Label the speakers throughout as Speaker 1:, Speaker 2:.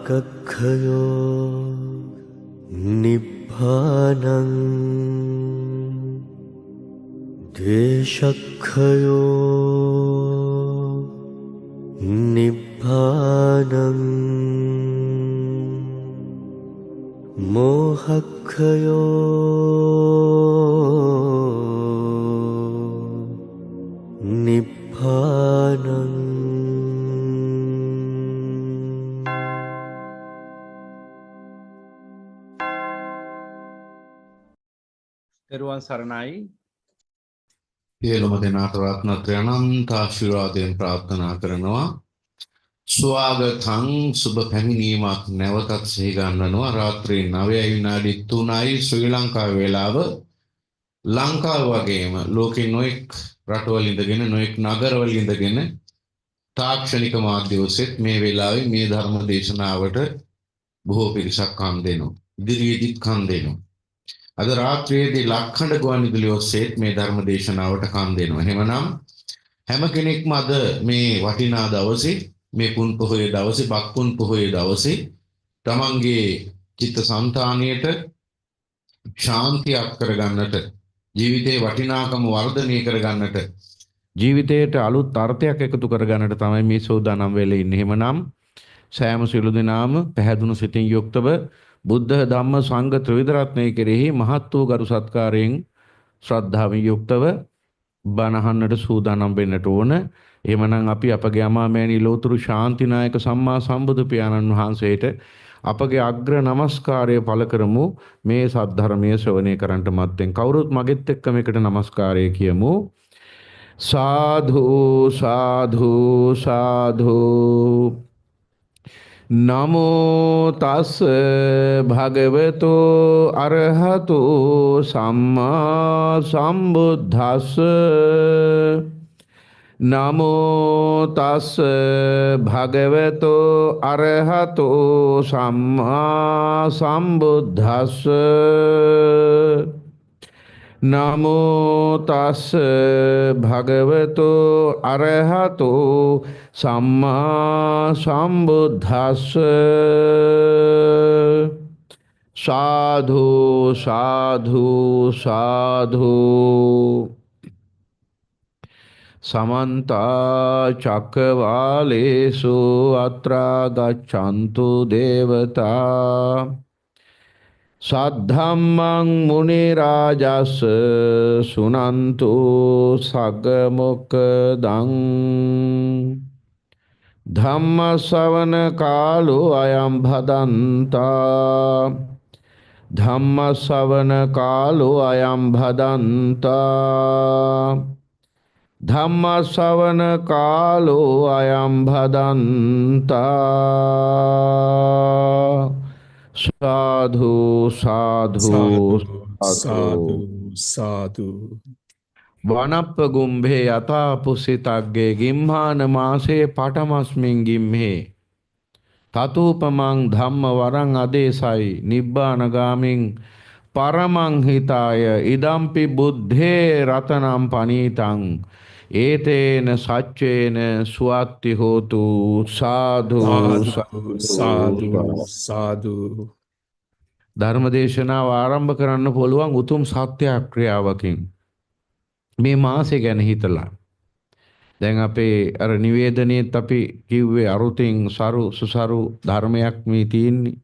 Speaker 1: ඒකක්ඛයෝ නිබ්බානං ද්වේෂක්ඛයෝ නිබ්බානං මෝහක්ඛයෝ නිබ්බානං.
Speaker 2: තෙරුවන් සරණයි.
Speaker 3: සියලුම දෙනාට රත්නත්‍රය අනන්ත ආශිර්වාදයෙන් ප්‍රාර්ථනා කරනවා. ස්වාගතං සුබ පැමිණීමක් නැවතත් සිහි ගන්වනවා. රාත්‍රී 9:03යි ශ්‍රී ලංකාවේ වේලාව. ලංකාව වගේම ලෝකේ නොඑක් රටවල ඉඳගෙන නොඑක් නගරවල ඉඳගෙන තාක්ෂණික මාධ්‍ය ඔස්සේ මේ වෙලාවේ මේ ධර්ම දේශනාවට බොහෝ පිරිසක් කන් දෙනවා. ඉදිරියේදීත් කන් දෙනවා. අද රාත්‍රියේදී ලක්ඛණ්ඩ ගුවන්විදුලිය ඔස්සේ මේ ධර්ම දේශනාවට කන් දෙනවා. එහෙමනම් හැම කෙනෙක්ම අද මේ වටිනා දවසේ මේ පුන් පොහොය දවසේ බක්කුන් පොහොය දවසේ තමන්ගේ චිත්තසංතානියට ශාන්තියක් කරගන්නට ජීවිතේ වටිනාකම වර්ධනය කරගන්නට ජීවිතයට අලුත් අර්ථයක් එකතු කරගන්නට තමයි මේ සෝදානම් වෙලා ඉන්නේ. එහෙමනම් සෑම සිළු දිනාම පැහැදුණු සිතින් යුක්තව බුද්ධ ධම්ම සංඝ ත්‍රිවිධ රත්නය කෙරෙහි මහත් වූ ගරු සත්කාරයෙන් ශ්‍රද්ධාවෙන් යුක්තව බණහන්නට සූදානම් වෙන්නට ඕන. එහෙමනම් අපි අපගේ අමාමෑණි ලෝතුරු ශාන්තිනායක සම්මා සම්බුදු පියාණන් වහන්සේට අපගේ අග්‍ර නමස්කාරය පළ කරමු. මේ සද්ධර්මයේ ශ්‍රවණය කරන්නට මත්තෙන් කවුරුත් මගෙත් එක්ක මේකට නමස්කාරය කියමු. සාධු සාධු සාධු. නමෝ තස් භගවතු අරහතු සම්මා සම්බුද්දස්ස. නමෝ තස් භගවතු අරහතු සම්මා සම්බුද්දස්ස. නමෝ තස් භගවතු අරහතු සම්මා සම්බුද්දස්ස. සාධු සාධු සාධු. සමන්ත චක්කවාලේසු අත්‍රා ගච්ඡන්තු දේවතා සද්ධම්මං මුනි රාජස් සුනන්තු සග්ග මොක්ඛදං. ධම්ම ශ්‍රවණ කාලෝ අයං භදන්තා. ධම්ම ශ්‍රවණ කාලෝ අයං භදන්තා. ධම්ම ශ්‍රවණ කාලෝ අයං භදන්තා. साधु साधु
Speaker 4: साधु साधु.
Speaker 3: वनप्प गुंभे यथा पुसितग्गे गिम्हान मासे पटमस्मिन् गिम्हे ततुपमं धम्म वरं अदेसाई निब्बानगामिं परमं हिताय इदम्पि बुद्धे रतनं पनीतं एतेन सच्चेन सुअत्ति होतु. साधु
Speaker 4: साधु साधु.
Speaker 3: ධර්මදේශනාව ආරම්භ කරන්න පුළුවන් උතුම් සත්‍යක්‍රියාවකින් මේ මාසෙ ගැන හිතලා. දැන් අපේ අර නිවේදනයේත් අපි කිව්වේ අරුතින් සරු සුසරු ධර්මයක් මේ තියෙන්නේ.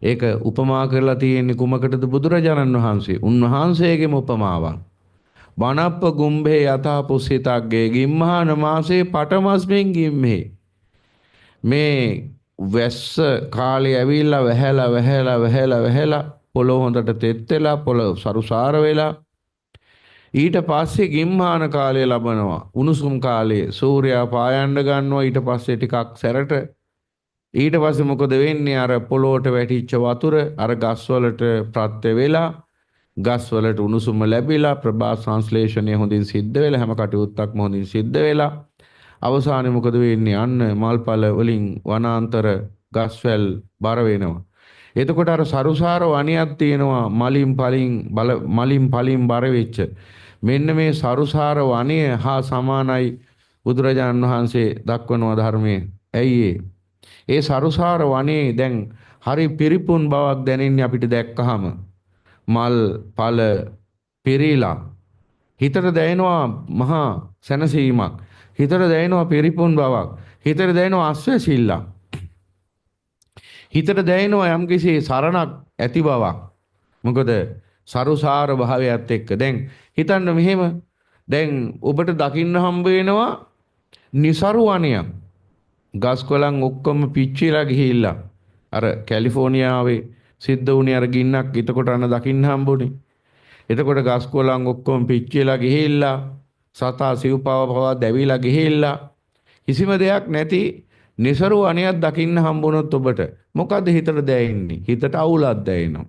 Speaker 3: ඒක උපමා කරලා තියෙන්නේ කුමකටද? බුදුරජාණන් වහන්සේ. උන්වහන්සේගේම උපමාවක්. වනප්ප ගුම්භේ යථා පුස්සිතග්ගේ ගිම්හාන මාසේ පටමස්මින් ගිම්හේ. මේ වැස්ස කාලේ ඇවිල්ලා වැහැලා පොළොව හොඳට තෙත් වෙලා පොළොව සරුසාර වෙලා ඊට පස්සේ ගිම්හාන කාලය ලබනවා. උණුසුම් කාලයේ සූර්යයා පායන්න ගන්නවා. ඊට පස්සේ ටිකක් සැරට ඊට පස්සේ මොකද වෙන්නේ? අර පොළොවට වැටිච්ච වතුර අර ගස්වලට ප්‍රත්‍ය වෙලා ගස්වලට උණුසුම ලැබිලා ප්‍රභා සංශ්ලේෂණය හොඳින් සිද්ධ වෙලා හැම කටයුත්තක්ම හොඳින් සිද්ධ වෙලා අවසානයේ මොකද වෙන්නේ? අන්න මල්පල වලින් වනාන්තර ගස්වැල් බර වෙනවා. එතකොට අර සරුසාර වණියක් තියෙනවා මලින් පලින් බර වෙච්ච. මෙන්න මේ සරුසාර වණය හා සමානයි බුදුරජාණන් වහන්සේ දක්වනවා ධර්මයේ. ඇයි ඒ සරුසාර වනේ දැන් හරි පිරිපුන් බවක් දැනෙන්නේ අපිට දැක්කහම. මල් පල පිරීලා හිතට දැනෙනවා මහා සැනසීමක්. හිතට දැනෙනවා පිරිපුන් බවක්. හිතට දැනෙනවා අස්වැසිල්ලක්. හිතට දැනෙනවා යම්කිසි සරණක් ඇති බවක්. මොකද සරුසාර භාවයත් එක්ක දැන් හිතන්න මෙහෙම දැන් ඔබට දකින්න හම්බ වෙනවා નિසරු වනයක්. ගස් කොළන් ඔක්කොම පිච්චිලා ගිහිල්ලා අර කැලිෆෝනියාවේ සිද්ධ වුණේ අර ගින්නක් එතකොට අන්න දකින්න හම්බුනේ. එතකොට ගස් කොළන් ඔක්කොම පිච්චිලා ගිහිල්ලා සතා සිව්පව පවා දැවිලා ගිහිල්ලා කිසිම දෙයක් නැති નિසරු වනයක් දකින්න හම්බුනොත් ඔබට මොකද හිතට දැනෙන්නේ? හිතට අවුලක් දැනෙනවා.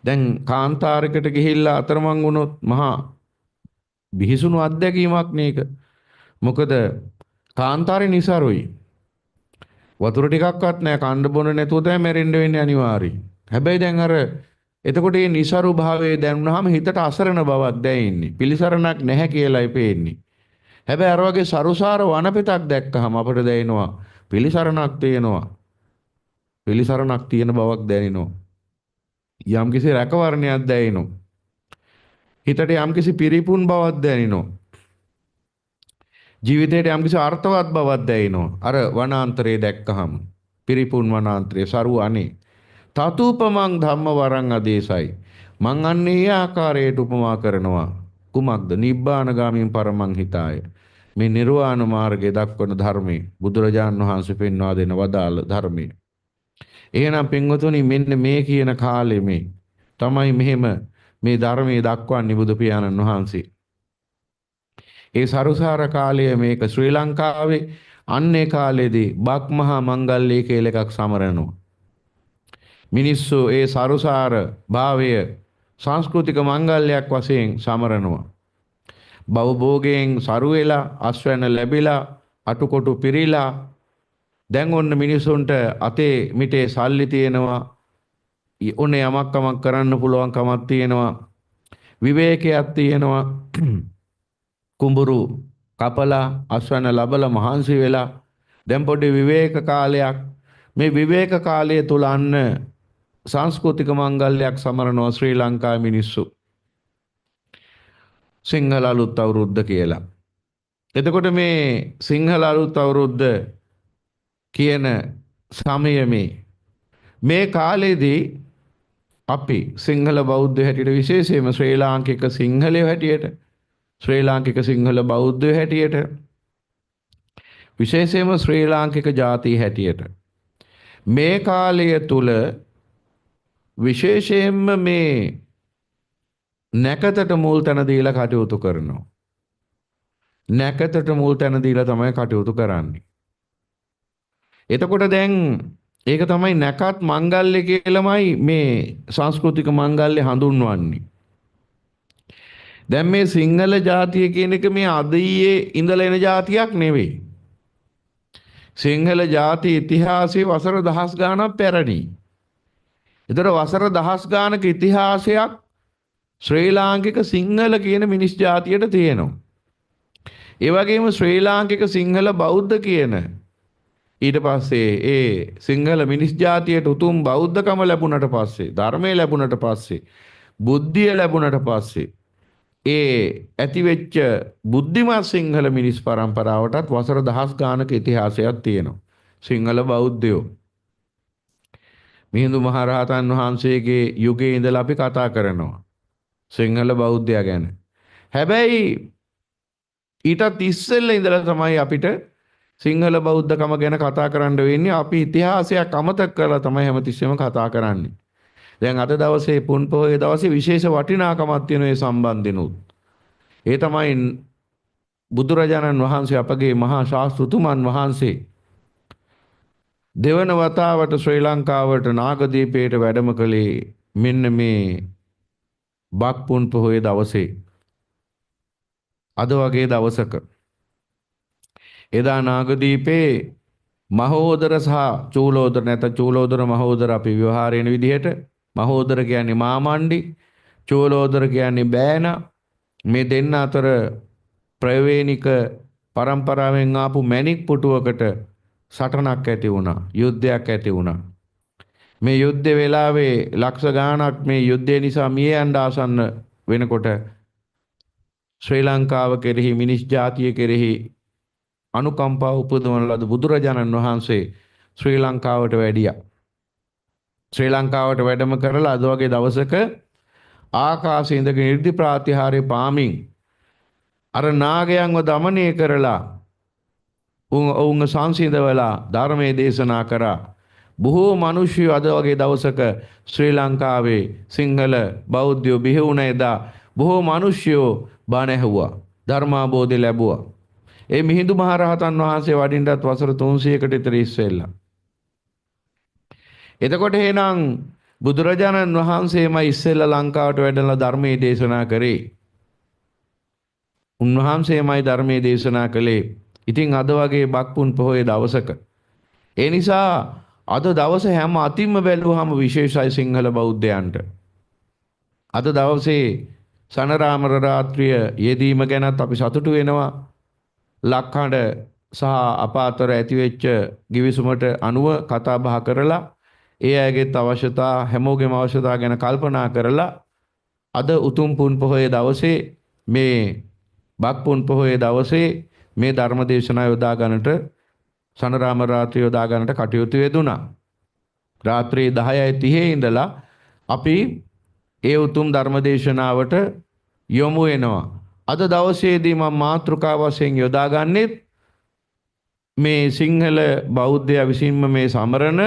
Speaker 3: දැන් කාන්තාරයකට ගිහිල්ලා අතරමං වුණොත් මහා බිහිසුණු අත්දැකීමක් නේක. මොකද කාන්තාරේ નિසරුයි. වතුර ටිකක්වත් නැහැ කන්න බොන්න නැතුව තමයි මැරෙන්න වෙන්නේ අනිවාර්යයි. හැබැයි දැන් අර එතකොට මේ નિසරු භාවයේ දැනුනහම හිතට අසරණ බවක් දැනෙන්නේ. පිළිසරණක් නැහැ කියලායි පේන්නේ. හැබැයි අර වගේ සරුසාර වනපෙතක් දැක්කහම අපට දැනෙනවා පිළිසරණක් තියෙනවා. පිළිසරණක් තියෙන බවක් දැනෙනවා. යම්කිසි රැකවරණයක් දැනෙනවා. හිතට යම්කිසි පිරිපුන් බවක් දැනෙනවා. ජීවිතයට යම්කිසි අර්ථවත් බවක් දැනෙනවා. අර වනාන්තරයේ දැක්කහම පිරිපුන් වනාන්තරයේ සරු අනේ තතුපමං ධම්ම වරං අදේශයි. මං අන්නේ ඒ ආකාරයට උපමා කරනවා. කුමක්ද? නිබ්බානගාමීන් පරමං හිතාය. මේ නිර්වාණ මාර්ගයේ දක්වන ධර්මයේ බුදුරජාණන් වහන්සේ පෙන්වා දෙන වදාළ ධර්මයේ. එහෙනම් පින්වතුනි මෙන්න මේ කියන කාලෙ මේ තමයි මෙහෙම මේ ධර්මයේ දක්වන්නේ බුදු පියාණන් වහන්සේ. ඒ සරුසාර කාලය මේක ශ්‍රී ලංකාවේ අන්නේ කාලෙදී බක් මහා මංගල්‍ය කියලා එකක් සමරනවා. මිනිස්සු ඒ සරුසාර භාවය සංස්කෘතික මංගල්‍යයක් වශයෙන් සමරනවා. භවභෝගයෙන් සරු වෙලා අස්වැන්න ලැබිලා අටුකොටු පිරීලා දැන් ඔන්න මිනිසුන්ට අතේ මිටේ සල්ලි තියෙනවා. ඔන්න යමක් කමක් කරන්න පුළුවන් කමක් තියෙනවා. විවේකයක් තියෙනවා. කුඹුරු කපලා අස්වැන්න ලබලා මහන්සි වෙලා දැන් පොඩි විවේක කාලයක් මේ විවේක කාලය තුල අන්න සංස්කෘතික මංගල්‍යයක් සමරනවා ශ්‍රී ලංකාවේ මිනිස්සු. සිංහල අලුත් අවුරුද්ද කියලා. එතකොට මේ සිංහල අලුත් අවුරුද්ද කියන සමය මේ කාලේදී අපි සිංහල බෞද්ධ හැටියට විශේෂයෙන්ම ශ්‍රී ලාංකික සිංහලයෝ හැටියට ශ්‍රී ලාංකික සිංහල බෞද්ධයෝ හැටියට විශේෂයෙන්ම ශ්‍රී ලාංකික ජාතිය හැටියට මේ කාලය තුල විශේෂයෙන්ම මේ නැකතට මුල් තැන දීලා කටයුතු කරනවා. නැකතට මුල් තැන දීලා තමයි කටයුතු කරන්නේ. එතකොට දැන් ඒක තමයි නැකත් මංගල්‍ය කියලාමයි මේ සංස්කෘතික මංගල්‍ය හඳුන්වන්නේ. දැන් මේ සිංහල ජාතිය කියන එක මේ අදීයේ ඉඳලා එන ජාතියක් නෙවෙයි. සිංහල ජාති ඉතිහාසයේ වසර දහස් ගාණක් පැරණි. ඒතර වසර දහස් ගාණක ඉතිහාසයක් ශ්‍රී ලාංකික සිංහල කියන මිනිස් ජාතියට තියෙනවා. ඒ වගේම ශ්‍රී ලාංකික සිංහල බෞද්ධ කියන ඊට පස්සේ ඒ සිංහල මිනිස් ජාතියට උතුම් බෞද්ධකම ලැබුණට පස්සේ ධර්මය ලැබුණට පස්සේ බුද්ධිය ලැබුණට පස්සේ ඒ ඇතිවෙච්ච බුද්ධිමත් සිංහල මිනිස් පරම්පරාවටත් වසර දහස් ගානක ඉතිහාසයක් තියෙනවා. සිංහල බෞද්ධයෝ මිහිඳු මහරහතන් වහන්සේගේ යුගයේ ඉඳලා අපි කතා කරනවා සිංහල බෞද්ධයා ගැන. හැබැයි ඊටත් ඉස්සෙල්ලා ඉඳලා තමයි අපිට සිංහල බෞද්ධකම ගැන කතා කරන්න වෙන්නේ. අපි ඉතිහාසයක් අමතක කරලා තමයි හැමතිස්සෙම කතා කරන්නේ. දැන් අද දවසේ පුන් පොහොය දවසේ විශේෂ වටිනාකමක් තියෙන ඒ සම්බන්ධිනුත්. ඒ තමයි බුදුරජාණන් වහන්සේ අපගේ මහා ශාස්ත්‍රතුමන් වහන්සේ දෙවන වතාවට ශ්‍රී ලංකාවට නාගදීපයට වැඩම කළේ මෙන්න මේ බක් පුන් පොහොය දවසේ. අද වගේ දවසක එදා නාගදීපේ මහෝදර සහ චූලෝදර නැත්නම් චූලෝදර මහෝදර අපි ව්‍යවහාරයෙන් විදිහට මහෝදර කියන්නේ මාමණ්ඩි චූලෝදර කියන්නේ බෑන මේ දෙන්න අතර ප්‍රවේණික පරම්පරාවෙන් ආපු මැණික් පුටුවකට සටනක් ඇති වුණා. යුද්ධයක් ඇති වුණා. මේ යුද්ධ වෙලාවේ ලක්ෂ ගාණක් මේ යුද්ධය නිසා මිය යන්න ආසන්න වෙනකොට ශ්‍රී ලංකාව කෙරෙහි මිනිස් ජාතිය කෙරෙහි අනුකම්පාව උපදවන ලද බුදුරජාණන් වහන්සේ ශ්‍රී ලංකාවට වැඩියා. ශ්‍රී ලංකාවට වැඩම කරලා අද වගේ දවසක ආකාශයේ ඉඳගෙන 이르දි ප්‍රාතිහාර්ය පාමින් අර නාගයන්ව দমনය කරලා ඔවුන්ව සංසිඳවලා ධර්මයේ දේශනා කරා. බොහෝ මිනිස්සු අද වගේ දවසක ශ්‍රී ලංකාවේ සිංහල බෞද්ධයෝ බිහි වුණ එදා බොහෝ මිනිස්සු බණ ඇහුවා. ධර්මාබෝධය ලැබුවා. ඒ මිහිඳු මහ රහතන් වහන්සේ වඩින්නත් වසර 300කට විතර ඉස්සෙල්ලා. එතකොට එහෙනම් බුදුරජාණන් වහන්සේම ඉස්සෙල්ලා ලංකාවට වැඩලා ධර්මයේ දේශනා කරේ. උන්වහන්සේමයි ධර්මයේ දේශනා කළේ. ඉතින් අද වගේ බක්පුන් පොහොය දවසක. ඒ නිසා අද දවස හැම අතින්ම බැලුවහම විශේෂයි සිංහල බෞද්ධයන්ට. අද දවසේ සනරාමර රාත්‍රිය යෙදීම ගැනත් අපි සතුටු වෙනවා. ලක්හඬ සහ අප අතර ඇතිවෙච්ච ගිවිසුමට අනුව කතා බහ කරලා ඒ අයගේත් අවශ්‍යතා හැමෝගේම අවශ්‍යතා ගැන කල්පනා කරලා අද උතුම් පුන් පොහොය දවසේ මේ බක්පුන් පොහොය දවසේ මේ ධර්ම දේශනාව යොදා ගන්නට සනරාම රාත්‍රිය යොදා ගන්නට කටයුතු යෙදුණා. රාත්‍රී 10:30 ඉඳලා අපි ඒ උතුම් ධර්ම දේශනාවට යොමු වෙනවා. අද දවසේදී මම මාතෘකා වශයෙන් යොදාගන්නේ මේ සිංහල බෞද්ධය විසින්ම මේ සමරන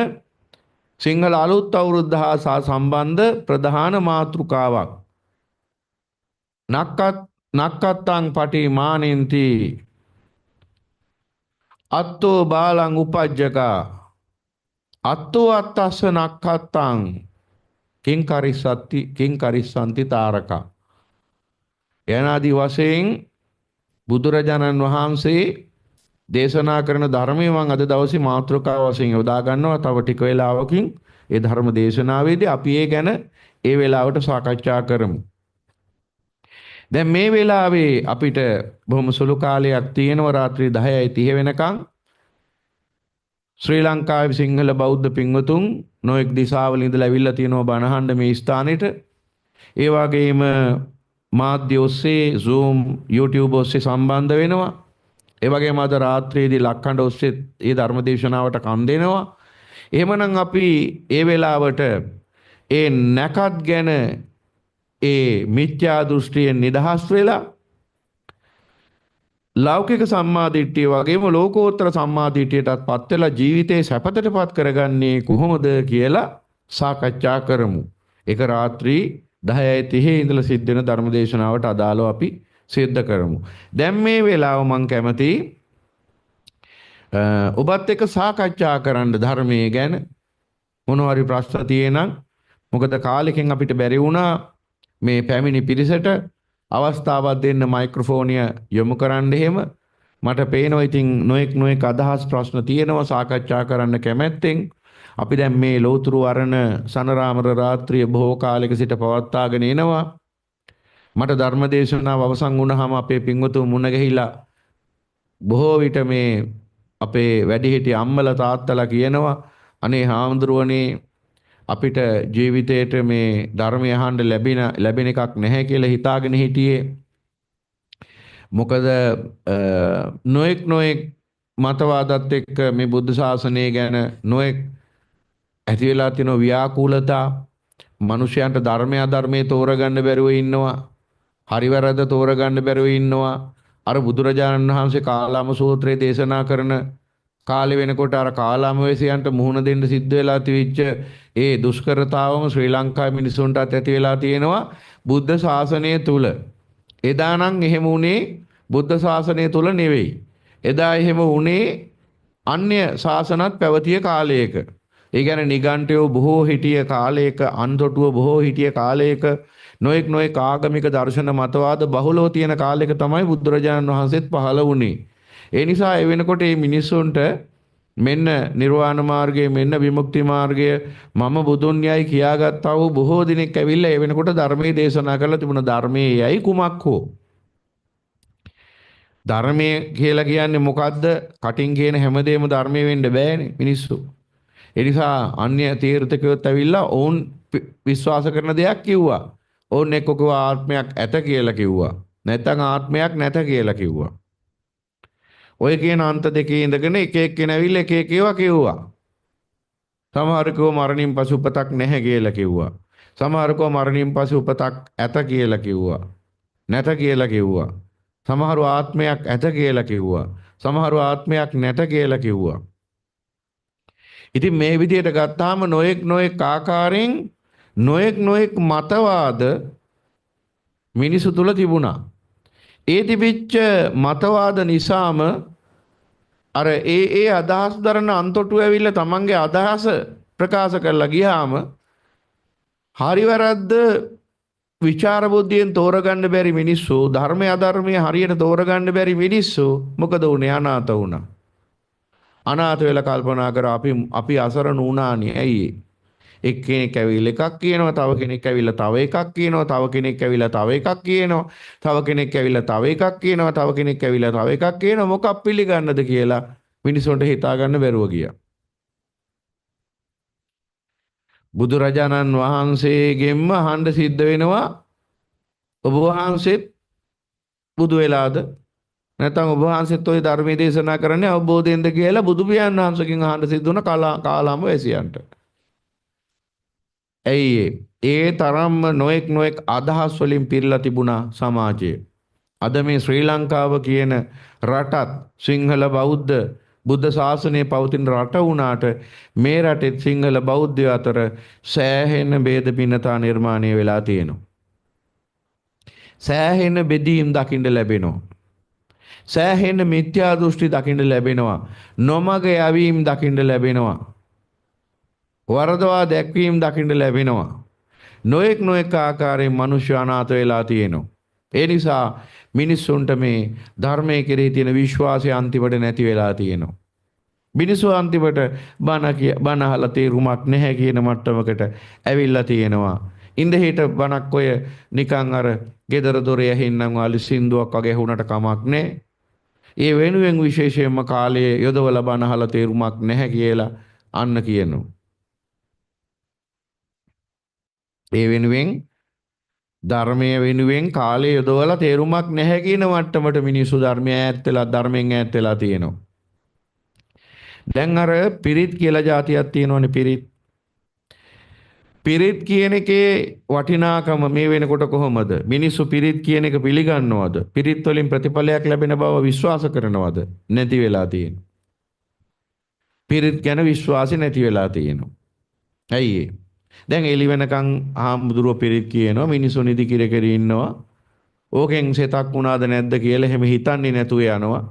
Speaker 3: සිංහල අලුත් අවුරුද්ද හා සම්බන්ධ ප්‍රධාන මාතෘකාවක්. නක්කත්තං පටි මානෙන්ති අත්තෝ බාලං උපජ්ජකා අත්තෝ අත්තස්ස නක්කත්තං කිං කරිස්සන්ති තාරකා. යනාදී වශයෙන් බුදුරජාණන් වහන්සේ දේශනා කරන ධර්මය මම අද දවසේ මාතෘකාව වශයෙන් යොදා ගන්නවා. තව ටික වෙලාවකින් ඒ ධර්ම දේශනාවේදී අපි ඒ ගැන ඒ වෙලාවට සාකච්ඡා කරමු. දැන් මේ වෙලාවේ අපිට බොහොම සුළු කාලයක් තියෙනවා රාත්‍රී 10:30 වෙනකන් ශ්‍රී ලංකාවේ සිංහල බෞද්ධ පින්වතුන් නොඑක් දිසාවල ඉඳලා ඇවිල්ලා තියෙනවා බණ අහන්න මේ ස්ථානෙට. ඒ වගේම මාධ්‍ය ඔස්සේ Zoom YouTube ඔස්සේ සම්බන්ධ වෙනවා. ඒ වගේම අද රාත්‍රියේදී ලක්හඬ ඔස්සේ මේ ධර්ම දේශනාවට කන් දෙනවා. එහෙමනම් අපි ඒ වෙලාවට ඒ නැකත් ගැන ඒ මිත්‍යා දෘෂ්ටියෙන් නිදහස් වෙලා ලෞකික සම්මාදිට්ඨිය වගේම ලෝකෝත්තර සම්මාදිට්ඨියටත් පත් වෙලා ජීවිතේ සැපතටපත් කරගන්නේ කොහොමද කියලා සාකච්ඡා කරමු. ඒක රාත්‍රී 10:30 ඉඳලා සිද්ධ වෙන ධර්ම දේශනාවට අදාළව අපි සිද්ධ කරමු. දැන් මේ වෙලාව මම කැමති ඔබත් එක්ක සාකච්ඡා කරන්න ධර්මයේ ගැන මොනවා හරි ප්‍රශ්න තියෙනම් මොකද කාලෙකින් අපිට බැරි වුණා මේ පැමිණි පිරිසට අවස්ථාවක් දෙන්න මයික්‍රොෆෝනිය යොමු කරන්න. එහෙම මට පේනවා ඉතින් නොඑක් අදහස් ප්‍රශ්න තියෙනවා සාකච්ඡා කරන්න කැමැත්තෙන්. අපි දැන් මේ ලෝතුරු වරණ සනරාමර රාත්‍රිය බොහෝ කාලයක සිට පවත්වාගෙන එනවා. මට ධර්ම දේශනාව අවසන් වුණාම අපේ පින්වතුන් මුණ ගැහිලා බොහෝ විට මේ අපේ වැඩිහිටි අම්මලා තාත්තලා කියනවා අනේ හාමුදුරුවනේ අපිට ජීවිතේට මේ ධර්මය අහන්න ලැබෙන එකක් නැහැ කියලා හිතාගෙන හිටියේ. මොකද නොඑක් මතවාදත් එක්ක මේ බුද්ධ ශාසනය ගැන නොඑක් ඇති වෙලා තියෙන ව්‍යාකූලතා, මිනිසයන්ට ධර්මය අධර්මයේ තෝරගන්න බැරුව ඉන්නවා, හරි වැරද්ද තෝරගන්න බැරුව ඉන්නවා. අර බුදුරජාණන් වහන්සේ කාලාම සූත්‍රයේ දේශනා කරන කාලේ වෙනකොට අර කාලාම වේසයන්ට මුහුණ දෙන්න සිද්ධ වෙලා තිබිච්ච ඒ දුෂ්කරතාවම ශ්‍රී ලංකාවේ මිනිසුන්ටත් ඇති වෙලා තියෙනවා බුද්ධ ශාසනය තුල. එදා නම් එහෙම උනේ බුද්ධ ශාසනය තුල නෙවෙයි. එදා එහෙම උනේ අන්‍ය ශාසනත් පැවතිය කාලයක. ඒ කියන්නේ නිගණ්ඨයෝ බොහෝ හිටිය කාලයක, අන්තොටුව බොහෝ හිටිය කාලයක, නොඑක් ආගමික දර්ශන මතවාද බහුලව තියෙන කාලයක තමයි බුදුරජාණන් වහන්සේත් පහළ වුණේ. ඒ නිසා ඒ වෙනකොට මේ මිනිස්සුන්ට මෙන්න නිර්වාණ මාර්ගය, මෙන්න විමුක්ති මාර්ගය මම බුදුන් යයි කියාගත්තා වූ බොහෝ දිනෙක ඇවිල්ලා ඒ වෙනකොට ධර්මයේ දේශනා කරලා තිබුණ ධර්මයේ යයි කුමක් හෝ. ධර්මයේ කියලා කියන්නේ මොකද්ද? කටින් කියන හැමදේම ධර්මයේ වෙන්න බෑනේ මිනිස්සු. ඒ නිසා අන්‍ය තීර්ථකයොත් ඇවිල්ලා ඔවුන් විශ්වාස කරන දෙයක් කිව්වා. ඔවුන් එක්ක කිව්වා ආත්මයක් ඇත කියලා කිව්වා. නැත්නම් ආත්මයක් නැත කියලා කිව්වා. ඔය කියන අන්ත දෙකේ ඉඳගෙන එක එක්කෙනා ඇවිල්ලා එක එක ඒවා කිව්වා. සමහර කෝ මරණින් පසු උපතක් නැහැ කියලා කිව්වා. සමහර කෝ මරණින් පසු උපතක් ඇත කියලා කිව්වා. නැත කියලා කිව්වා. සමහරු ආත්මයක් ඇත කියලා කිව්වා. සමහරු ආත්මයක් නැත කියලා කිව්වා. ඉතින් මේ විදිහට ගත්තාම නොඑක් ආකාරයෙන් නොඑක් මතවාද මිනිසු තුල තිබුණා. ඒ තිබිච්ච මතවාද නිසාම අර ඒ අදහස් දරන අන්තොටු ඇවිල්ලා තමන්ගේ අදහස ප්‍රකාශ කරලා ගියාම හරි වැරද්ද විචාර බුද්ධියෙන් තෝරගන්න බැරි මිනිස්සු ධර්මය අධර්මය හරියට තෝරගන්න බැරි මිනිස්සු මොකද උනේ? අනාථ වුණා. අනාථ වෙලා කල්පනා කර අපි අසරණ වුණානේ. ඇයි? එක්කෙනෙක් ඇවිල්ලා එකක් කියනවා, තව කෙනෙක් ඇවිල්ලා තව එකක් කියනවා, තව කෙනෙක් ඇවිල්ලා තව එකක් කියනවා, තව කෙනෙක් ඇවිල්ලා තව එකක් කියනවා, තව කෙනෙක් ඇවිල්ලා තව එකක් කියනවා. මොකක් පිළිගන්නද කියලා මිනිසුන්ට හිතා ගන්න බැරුව ගියා. බුදුරජාණන් වහන්සේගෙන්ම අහන්න සිද්ධ වෙනවා, ඔබ වහන්සේත් බුදු වෙලාද? නැත්නම් ඔබ වහන්සේත් ওই ධර්මයේ දේශනා කරන්නේ අවබෝධයෙන්ද කියලා බුදු පියාණන් වහන්සේගෙන් අහන්න සිද්ධ වුණ කාලාම වැසියන්ට. ඇයි ඒ තරම්ම නොඑක් අදහස් වලින් පිරලා තිබුණා සමාජය. අද මේ ශ්‍රී ලංකාව කියන රටත් සිංහල බෞද්ධ බුද්ධ ශාසනය පවතින රට වුණාට මේ රටේ සිංහල බෞද්ධය අතර සෑහෙන ભેද පින්නතා නිර්මාණය වෙලා තියෙනවා. සෑහෙන බෙදීම් දකින්න ලැබෙනවා. සෑහෙන මිත්‍යා දෘෂ්ටි දකින්න ලැබෙනවා. නොමග යැවීම් දකින්න ලැබෙනවා. වරදවා දැක්වීම් දකින්න ලැබෙනවා. නොඑක් ආකාරයෙන් මිනිස්සු අනාථ වෙලා තියෙනවා. ඒ නිසා මිනිස්සුන්ට මේ ධර්මයේ කෙරෙහි තියෙන විශ්වාසය අන්තිමට නැති වෙලා තියෙනවා. මිනිස්සු අන්තිමට බණ අහලා තේරුමක් නැහැ කියන මට්ටමකට ඇවිල්ලා තියෙනවා. ඉඳ හිට බණක් ඔය නිකන් අර ගෙදර දොරේ ඇහින්නම් වාලි සින්දුවක් වගේ වුණට කමක් නැහැ. ඒ වෙනුවෙන් විශේෂයෙන්ම කාලයේ යොදවලා බණ අහලා තේරුමක් නැහැ කියලා අන්න කියනවා. ඒ වෙනුවෙන් ධර්මයේ වෙනුවෙන් කාලය යොදවලා තේරුමක් නැහැ කියන මට්ටමට මිනිස්සු ධර්මයෙන් ඈත් වෙලා තියෙනවා. දැන් අර පිරිත් කියලා જાතියක් තියෙනවනේ පිරිත්. පිරිත් කියන එකේ වටිනාකම මේ වෙනකොට කොහොමද? මිනිස්සු පිරිත් කියන එක පිළිගන්නවද? පිරිත් වලින් ප්‍රතිඵලයක් ලැබෙන බව විශ්වාස කරනවද? නැති වෙලා තියෙනවා. පිරිත් ගැන විශ්වාසය නැති වෙලා තියෙනවා. ඇයි ඒ? දැන් එළි වෙනකන් ආමුදුරුව පිරිත් කියනවා, මිනිස්සු නිදි කිර ඉන්නවා. ඕකෙන් සෙතක් වුණාද නැද්ද කියලා එහෙම හිතන්නේ නැතුව යනවා.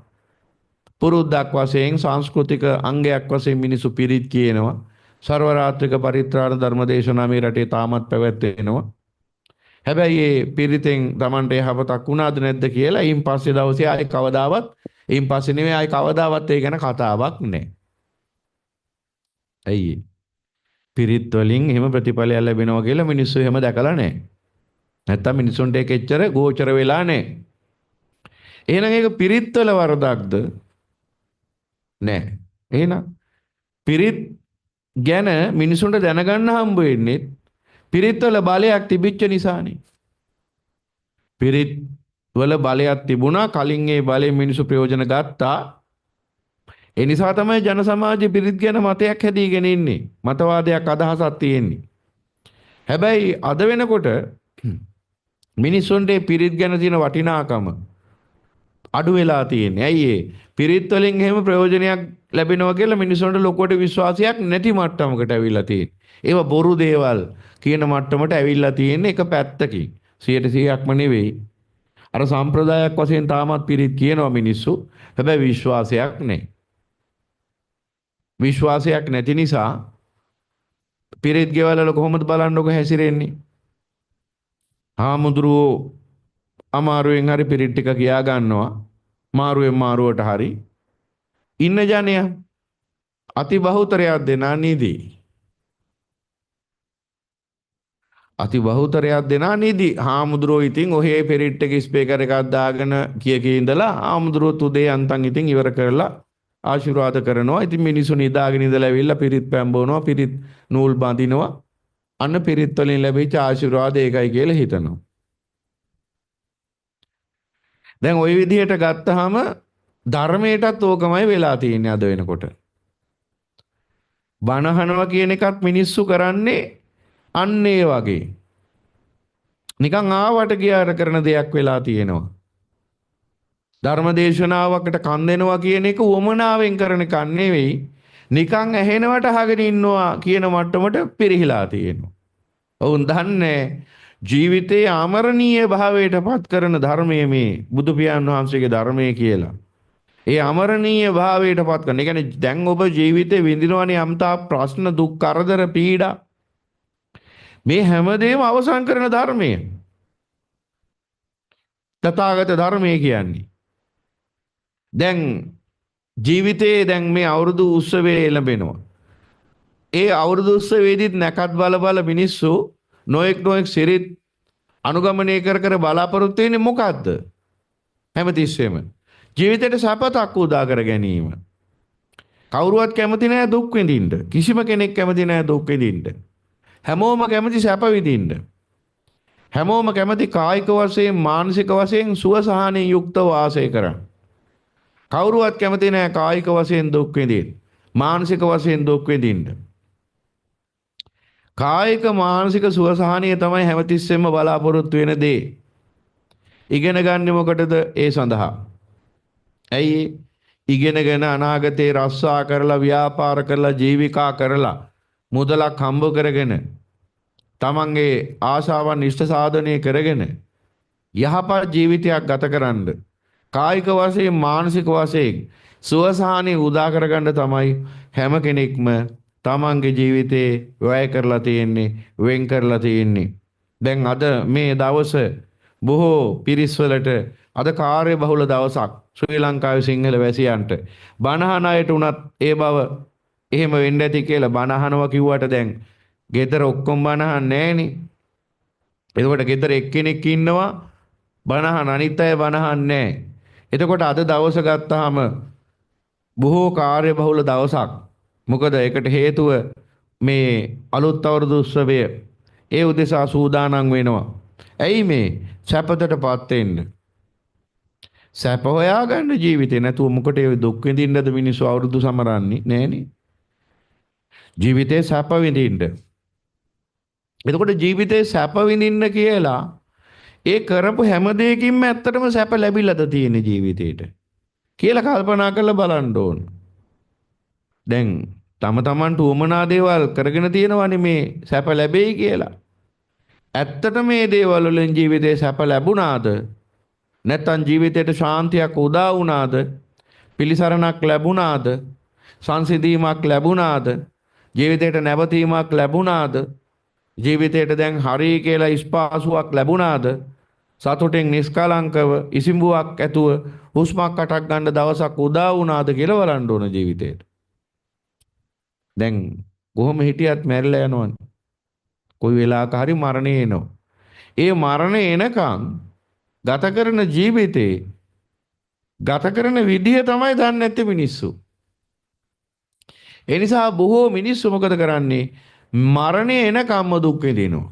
Speaker 3: පුරුද්දක් වශයෙන් සංස්කෘතික අංගයක් වශයෙන් මිනිස්සු පිරිත් කියනවා. සර්ව රාත්‍රික පරිත්‍රාණ ධර්මදේශනා මේ රටේ තාමත් පැවැත්වෙනවා. හැබැයි මේ පිරිතෙන් Tamante යහපතක් වුණාද නැද්ද කියලා ඊයින් පස්සේ දවසේ ආයේ කවදාවත් ඊයින් පස්සේ නෙමෙයි ආයේ කවදාවත් ඒ ගැන කතාවක් නැහැ. ඇයි? පිරිත් වලින් එහෙම ප්‍රතිඵලයක් ලැබෙනවා කියලා මිනිස්සු එහෙම දැකලා නැහැ. නැත්තම් මිනිසුන්ට ඒක එච්චර ගෝචර වෙලා නැහැ. එහෙනම් ඒක පිරිත් වල වරදක්ද? නැහැ. එහෙනම් පිරිත් ගැන මිනිසුන්ට දැනගන්න හම්බ වෙන්නේ පිරිත් වල බලයක් තිබිච්ච නිසානේ. පිරිත් වල බලයක් තිබුණා, කලින් ඒ බලයෙන් මිනිසු ප්‍රයෝජන ගත්තා. ඒ නිසා තමයි ජන සමාජයේ පිරිත් ගැන මතයක් හැදීගෙන ඉන්නේ. මතවාදයක් අදහසක් තියෙන්නේ. හැබැයි අද වෙනකොට මිනිස්සුන්ට පිරිත් ගැන තියෙන වටිනාකම අඩු වෙලා තියෙන්නේ. ඇයි ඒ? පිරිත් වලින් එහෙම ප්‍රයෝජනයක් ලැබෙනවා කියලා මිනිස්සුන්ට ලොකුවට විශ්වාසයක් නැති මට්ටමකට ඇවිල්ලා තියෙන්නේ. ඒවා බොරු දේවල් කියන මට්ටමට ඇවිල්ලා තියෙන්නේ එක පැත්තකින්. 100%ක්ම නෙවෙයි. අර සම්ප්‍රදායක් වශයෙන් තාමත් පිරිත් කියනවා මිනිස්සු. හැබැයි විශ්වාසයක් නැහැ. විශ්වාසයක් නැති නිසා පිරිත් ගෙවල කොහොමද බලන්නකො හැසිරෙන්නේ? ආමුදුරුවෝ අමාරුවෙන් හරි පිරිත් ටික කියා ගන්නවා. මාරුවෙන් මාරුවට හරි. ඉන්න ජනයා අති බහුතරයක් දෙනා නිදි.
Speaker 5: අති බහුතරයක් දෙනා නිදි. හාමුදුරුවෝ ඉතින් ඔහේ පෙරිට් එකේ ස්පීකර් එකක් දාගෙන කී ඉඳලා හාමුදුරුවෝ උදේ අන්තන් ඉතින් ඉවර කරලා ආශිර්වාද කරනවා. ඉතින් මිනිස්සු නිදාගෙන ඉඳලා ඇවිල්ලා පිරිත් පැම්බවනවා, පිරිත් නූල් බඳිනවා. අන්න පිරිත් වලින් ලැබිච්ච ආශිර්වාද ඒකයි කියලා හිතනවා. දැන් ওই විදිහට ගත්තාම ධර්මයටත් ඕකමයි වෙලා තියෙන්නේ අද වෙනකොට. බණහනවා කියන එකත් මිනිස්සු කරන්නේ අන්න ඒ වගේ. නිකන් ආවට ගියාර කරන දෙයක් වෙලා තියෙනවා. ධර්මදේශනාවකට කන් දෙනවා කියන එක උවමනාවෙන් කරන එකක් නෙවෙයි. නිකන් ඇහෙනවට අහගෙන ඉන්නවා කියන මට්ටමට පිරිහිලා තියෙනවා. ඔවුන් දන්නේ ජීවිතයේ අමරණීය භාවයට පත් කරන ධර්මයේ මේ බුදු පියාණන් වහන්සේගේ ධර්මයේ කියලා. ඒ අමරණීය භාවයට පත් කරන. ඒ කියන්නේ දැන් ඔබ ජීවිතේ විඳිනවනේ යම්තා ප්‍රශ්න දුක් කරදර පීඩා මේ හැමදේම අවසන් කරන ධර්මය. තථාගත ධර්මය කියන්නේ. දැන් ජීවිතේ දැන් මේ අවුරුදු උත්සවයේ එළඹෙනවා. ඒ අවුරුදු උත්සවයේදීත් නැකත් බල මිනිස්සු නොඑක් සිරිත් අනුගමනය කර බලාපොරොත්තු වෙන්නේ මොකද්ද? හැමතිස්සෙම ජීවිතේට සපතක් උදා කර ගැනීම. කවුරුවත් කැමති නැහැ දුක් විඳින්න. කිසිම කෙනෙක් කැමති නැහැ දුක් විඳින්න. හැමෝම කැමති සැප විඳින්න. හැමෝම කැමති කායික වශයෙන් මානසික වශයෙන් සුව සහනෙන් යුක්තව වාසය කරන්න. කවුරුවත් කැමති නැහැ කායික වශයෙන් දුක් විඳින්න. මානසික වශයෙන් දුක් විඳින්න. කායික මානසික සුව සහනය තමයි හැමතිස්සෙම බලාපොරොත්තු වෙන දේ. ඉගෙන ගන්න මොකටද? ඒ සඳහා. ඇයි ඉගෙනගෙන අනාගතේ රස්සා කරලා ව්‍යාපාර කරලා ජීවිකා කරලා මුදලක් හම්බ කරගෙන තමන්ගේ ආශාවන් ඉෂ්ට සාධනය කරගෙන යහපත් ජීවිතයක් ගත කරන්න කායික වශයෙන් මානසික වශයෙන් සුවසහනෙ උදා කරගන්න තමයි හැම කෙනෙක්ම තමන්ගේ ජීවිතේ වැය කරලා තියෙන්නේ, වෙන් කරලා තියෙන්නේ. දැන් අද මේ දවස බොහෝ පිරිස් වලට අද කාර්ය බහුල දවසක් ශ්‍රී ලංකාවේ සිංහල වැසියන්ට බණහන අයට උනත් ඒ බව එහෙම වෙන්න ඇති කියලා බණහනවා කිව්වට දැන් ගෙදර ඔක්කොම බණහන් නැහෙනේ. එතකොට ගෙදර එක්කෙනෙක් ඉන්නවා බණහන්, අනිත් අය බණහන් නැහැ. එතකොට අද දවස ගත්තාම බොහෝ කාර්ය බහුල දවසක්. මොකද ඒකට හේතුව මේ අලුත් අවුරුදු උත්සවය ඒ උදෙසා සූදානම් වෙනවා. ඇයි මේ සැපතටපත් වෙන්න? සැප හොයාගන්න ජීවිතේ නැතුව මොකට ඒ දුක් විඳින්නද මිනිස්සු අවුරුදු සමරන්නේ? නෑනේ. ජීවිතේ සැප විඳින්න. එතකොට ජීවිතේ සැප විඳින්න කියලා ඒ කරපු හැම දෙයකින්ම ඇත්තටම සැප ලැබිලාද තියෙන ජීවිතේට කියලා කල්පනා කරලා බලන්න ඕන. දැන් තමන්ට උවමනා දේවල් කරගෙන තියෙනවනේ මේ සැප ලැබෙයි කියලා. ඇත්තට මේ දේවල් වලින් ජීවිතේ සැප ලැබුණාද? නැත්නම් ජීවිතේට ශාන්තියක් උදා වුණාද? පිළිසරණක් ලැබුණාද? සංසිඳීමක් ලැබුණාද? ජීවිතේට නැවතීමක් ලැබුණාද? ජීවිතේට දැන් හරි කියලා ස්පාසුවක් ලැබුණාද? සතුටෙන් නිස්කලංකව ඉසිඹුවක් ඇතුව හුස්මක් අටක් ගන්න දවසක් උදා වුණාද කියලා බලන්න ඕන ජීවිතේට. දැන් කොහොම හිටියත් මැරිලා යනවනේ. කොයි වෙලාවක හරි මරණය එනවා. ඒ මරණය එනකන් ගත කරන ජීවිතේ ගත කරන විදිය තමයි දන්නේ නැත්තේ මිනිස්සු. ඒ නිසා බොහෝ මිනිස්සු මොකද කරන්නේ? මරණය එනකම්ම දුක් විඳිනවා.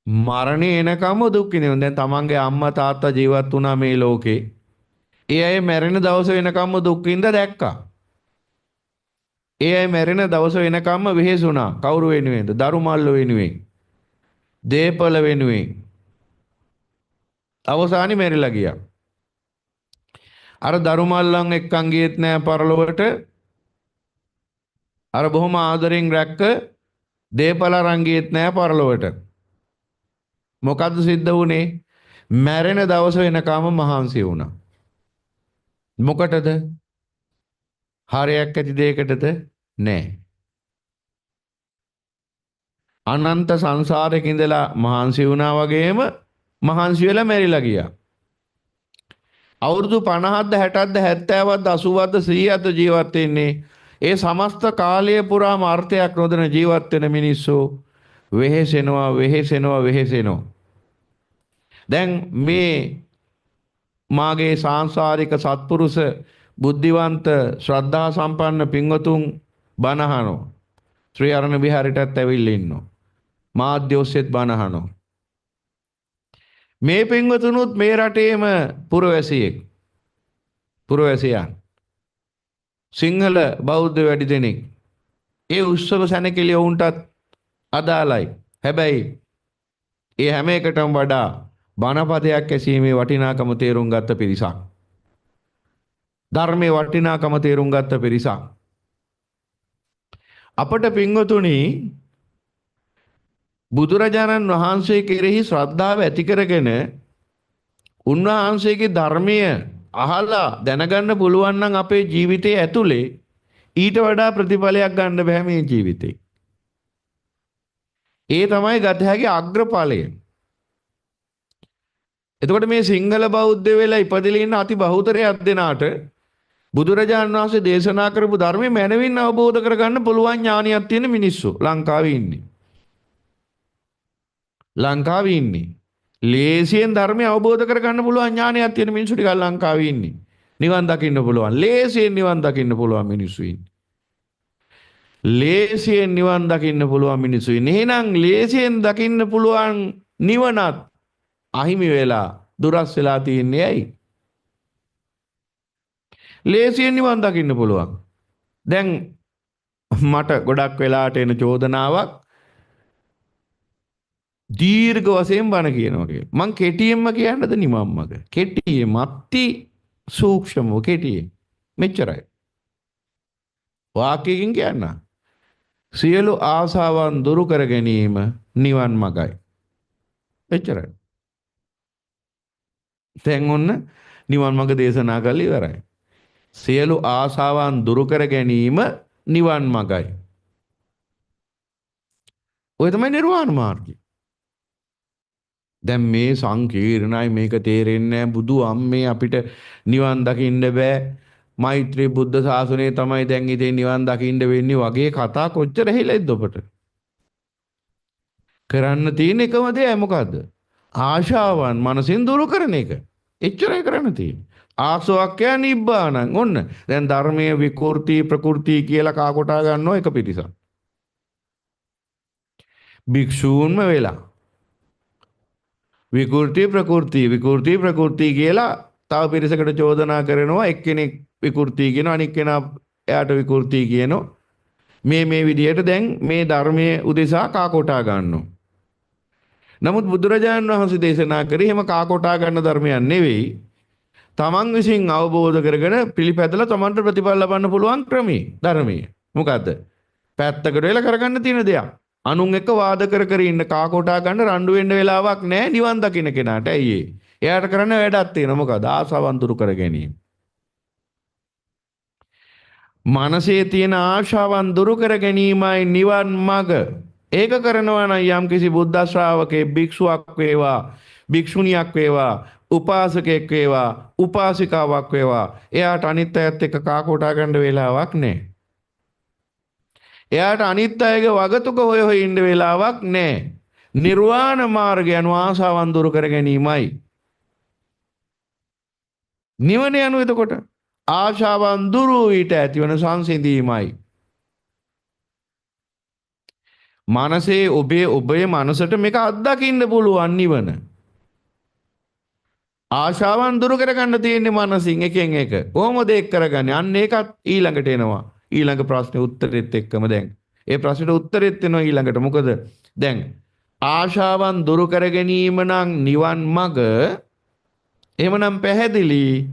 Speaker 5: මරණය එනකම්ම දුක් විඳිනවා. දැන් තමන්ගේ අම්මා තාත්තා ජීවත් වුණා මේ ලෝකේ. ඒ අය මැරෙන දවස වෙනකම්ම දුක් විඳ දැක්කා. ඒ අය මැරෙන දවස වෙනකම්ම වෙහෙසුණා. කවුරු වෙනුවෙන්ද? දරු මල්ල වෙනුවෙන්. දේපල වෙනුවෙන්. අවසානයේ මැරිලා ගියා. අර දරු මල්ලන් එක්කන් ගියෙත් නෑ පරලොවට. අර බොහොම ආදරෙන් රැක්ක දේපල අරන් ගියෙත් නෑ පරලොවට. මොකද්ද සිද්ධ වුනේ? මැරෙන දවස වෙනකම්ම මහන්සි වුණා. මොකටද? හරයක් ඇති දෙයකටද? නෑ. අනන්ත සංසාරයක ඉඳලා මහන්සි වුණා වගේම මහන්සි වෙලා මැරිලා ගියා. අවුරුදු 50ක්ද 60ක්ද 70ක්ද 80ක්ද 100ක්ද ජීවත් වෙන්නේ ඒ සමස්ත කාලය පුරාම අර්ථයක් නොදෙන ජීවත් වෙන මිනිස්සු වෙහෙසෙනවා. දැන් මේ මාගේ සාංශාරික සත්පුරුෂ බුද්ධිවන්ත ශ්‍රද්ධා සම්පන්න පින්වතුන් බණහනෝ. ශ්‍රී අරණ විහාරයටත් ඇවිල්ලා ඉන්නවා. මාධ්‍ය ඔස්සේත් බණහනෝ. මේ පින්වතුනුත් මේ රටේම පුරවැසියන්. සිංහල බෞද්ධ වැඩි දෙනෙක්. ඒ උත්සව සැනකෙළිය වුන්ටත් අදාළයි. හැබැයි ඒ හැම එකටම වඩා බණපදයක් ඇසීමේ වටිනාකම තේරුම් ගත්ත පිරිසක්. ධර්මයේ වටිනාකම තේරුම් ගත්ත පිරිසක්. අපට පින්වතුනි බුදුරජාණන් වහන්සේ කෙරෙහි ශ්‍රද්ධාව ඇති කරගෙන උන්වහන්සේගේ ධර්මය අහලා දැනගන්න පුළුවන් නම් අපේ ජීවිතයේ ඇතුලේ ඊට වඩා ප්‍රතිඵලයක් ගන්න බෑ මේ ජීවිතේ. ඒ තමයි ගත හැකි අග්‍රඵලය. එතකොට මේ සිංහල බෞද්ධ වෙලා ඉපදෙලා ඉන්න අති බහුතරයක් දෙනාට බුදුරජාණන් වහන්සේ දේශනා කරපු ධර්මය මනවින් අවබෝධ කරගන්න පුළුවන් ඥානියක් තියෙන මිනිස්සු ලංකාවේ ඉන්නේ. ලේසියෙන් ධර්මය අවබෝධ කරගන්න පුළුවන් ඥානයක් තියෙන මිනිස්සු ටිකක් ලංකාවේ ඉන්නේ. නිවන් දකින්න පුළුවන්. ලේසියෙන් නිවන් දකින්න පුළුවන් මිනිස්සු ඉන්නේ. එහෙනම් ලේසියෙන් දකින්න පුළුවන් නිවනත් අහිමි වෙලා දුරස් වෙලා තියන්නේ ඇයි? ලේසියෙන් නිවන් දකින්න පුළුවන්. දැන් මට ගොඩක් වෙලාට එන චෝදනාවක් දීර්ඝ වශයෙන් බණ කියනවා කියලා. මං කෙටියෙන්ම කියන්නද නිවන් මඟ? කෙටියෙන් අති සූක්ෂමව කෙටියෙන්. මෙච්චරයි. වාක්‍යකින් කියන්න. සියලු ආසාවන් දුරු කර ගැනීම නිවන් මඟයි. එච්චරයි. දැන් ඔන්න නිවන් මඟ දේශනා කරලා ඉවරයි. සියලු ආසාවන් දුරු කර ගැනීම නිවන් මඟයි. ඔය තමයි නිර්වාණ මාර්ගය. දැන් මේ සංකීර්ණයි මේක තේරෙන්නේ නැහැ බුදු අම්මේ අපිට නිවන් දකින්න බෑ. මෛත්‍රී බුද්ධ ශාසනය තමයි දැන් ඉතින් නිවන් දකින්න වෙන්නේ වගේ කතා කොච්චර ඇහිලාද ඔබට? කරන්න තියෙන එකම දේ මොකද්ද? ආශාවන් මනසින් දුරු කරන එක. එච්චරයි කරන්න තියෙන්නේ. ආසවක්ඛය නිබ්බානං. ඔන්න දැන් ධර්මයේ විකෘති ප්‍රකෘති කියලා කා කොටා ගන්නවා එක පිටිසක්. භික්ෂූන්ම වෙලා විකෘති ප්‍රකෘති කියලා තව පිරිසකට චෝදනා කරනවා. එක්කෙනෙක් විකෘති කියනවා අනික් කෙනා එයාට විකෘති කියනවා. මේ විදිහට දැන් මේ ධර්මයේ උදෙසා කා කොටා ගන්නවා. නමුත් බුදුරජාණන් වහන්සේ දේශනා කරේ එහෙම කා කොටා ගන්න ධර්මයක් නෙවෙයි. තමන් විසින් අවබෝධ කරගෙන පිළිපැදලා තමන්ට ප්‍රතිඵල ලබන්න පුළුවන් ක්‍රමී ධර්මයේ. මොකද්ද? පැත්තකට වෙලා කරගන්න තියෙන දෙයක්. අනුන් එක්ක වාද කර ඉන්න කා කොටා ගන්න රණ්ඩු වෙන්න වෙලාවක් නැහැ නිවන් දකින්න කෙනාට. ඇයි ඒ? එයාට කරන්න වැඩක් තියෙනවා. මොකද? ආසාවන් දුරු කර ගැනීම. මනසේ තියෙන ආශාවන් දුරු කර ගැනීමයි නිවන් මඟ. ඒක කරනවා නම් යම් කිසි බුද්ධ ශ්‍රාවකේ භික්ෂුවක් වේවා, භික්ෂුණියක් වේවා, උපාසකෙක් වේවා, උපාසිකාවක් වේවා, එයාට අනිත් අයත් එක්ක කා කොටා ගන්න වෙලාවක් නැහැ. එයාට අනිත් අයගේ වගතුක හොය ඉන්න වෙලාවක් නැහැ. නිර්වාණ මාර්ගය යන ආශාවන් දුරු කර ගැනීමයි. නිවන යනු එතකොට ආශාවන් දුරු ඊට ඇතිවන සංසිඳීමයි. මනසේ ඔබේ මනසට මේක අත්දකින්න පුළුවන් නිවන. ආශාවන් දුරු කරගන්න තියෙන්නේ මනසින් එකෙන් එක. කොහොමද ඒක කරගන්නේ? අන්න ඒකත් ඊළඟට එනවා. ඊළඟ ප්‍රශ්නේ උත්තරෙත් එක්කම දැන්. ඒ ප්‍රශ්නෙට උත්තරෙත් එනවා ඊළඟට. මොකද දැන් ආශාවන් දුරු කර ගැනීම නම් නිවන් මඟ. එහෙමනම් පැහැදිලි.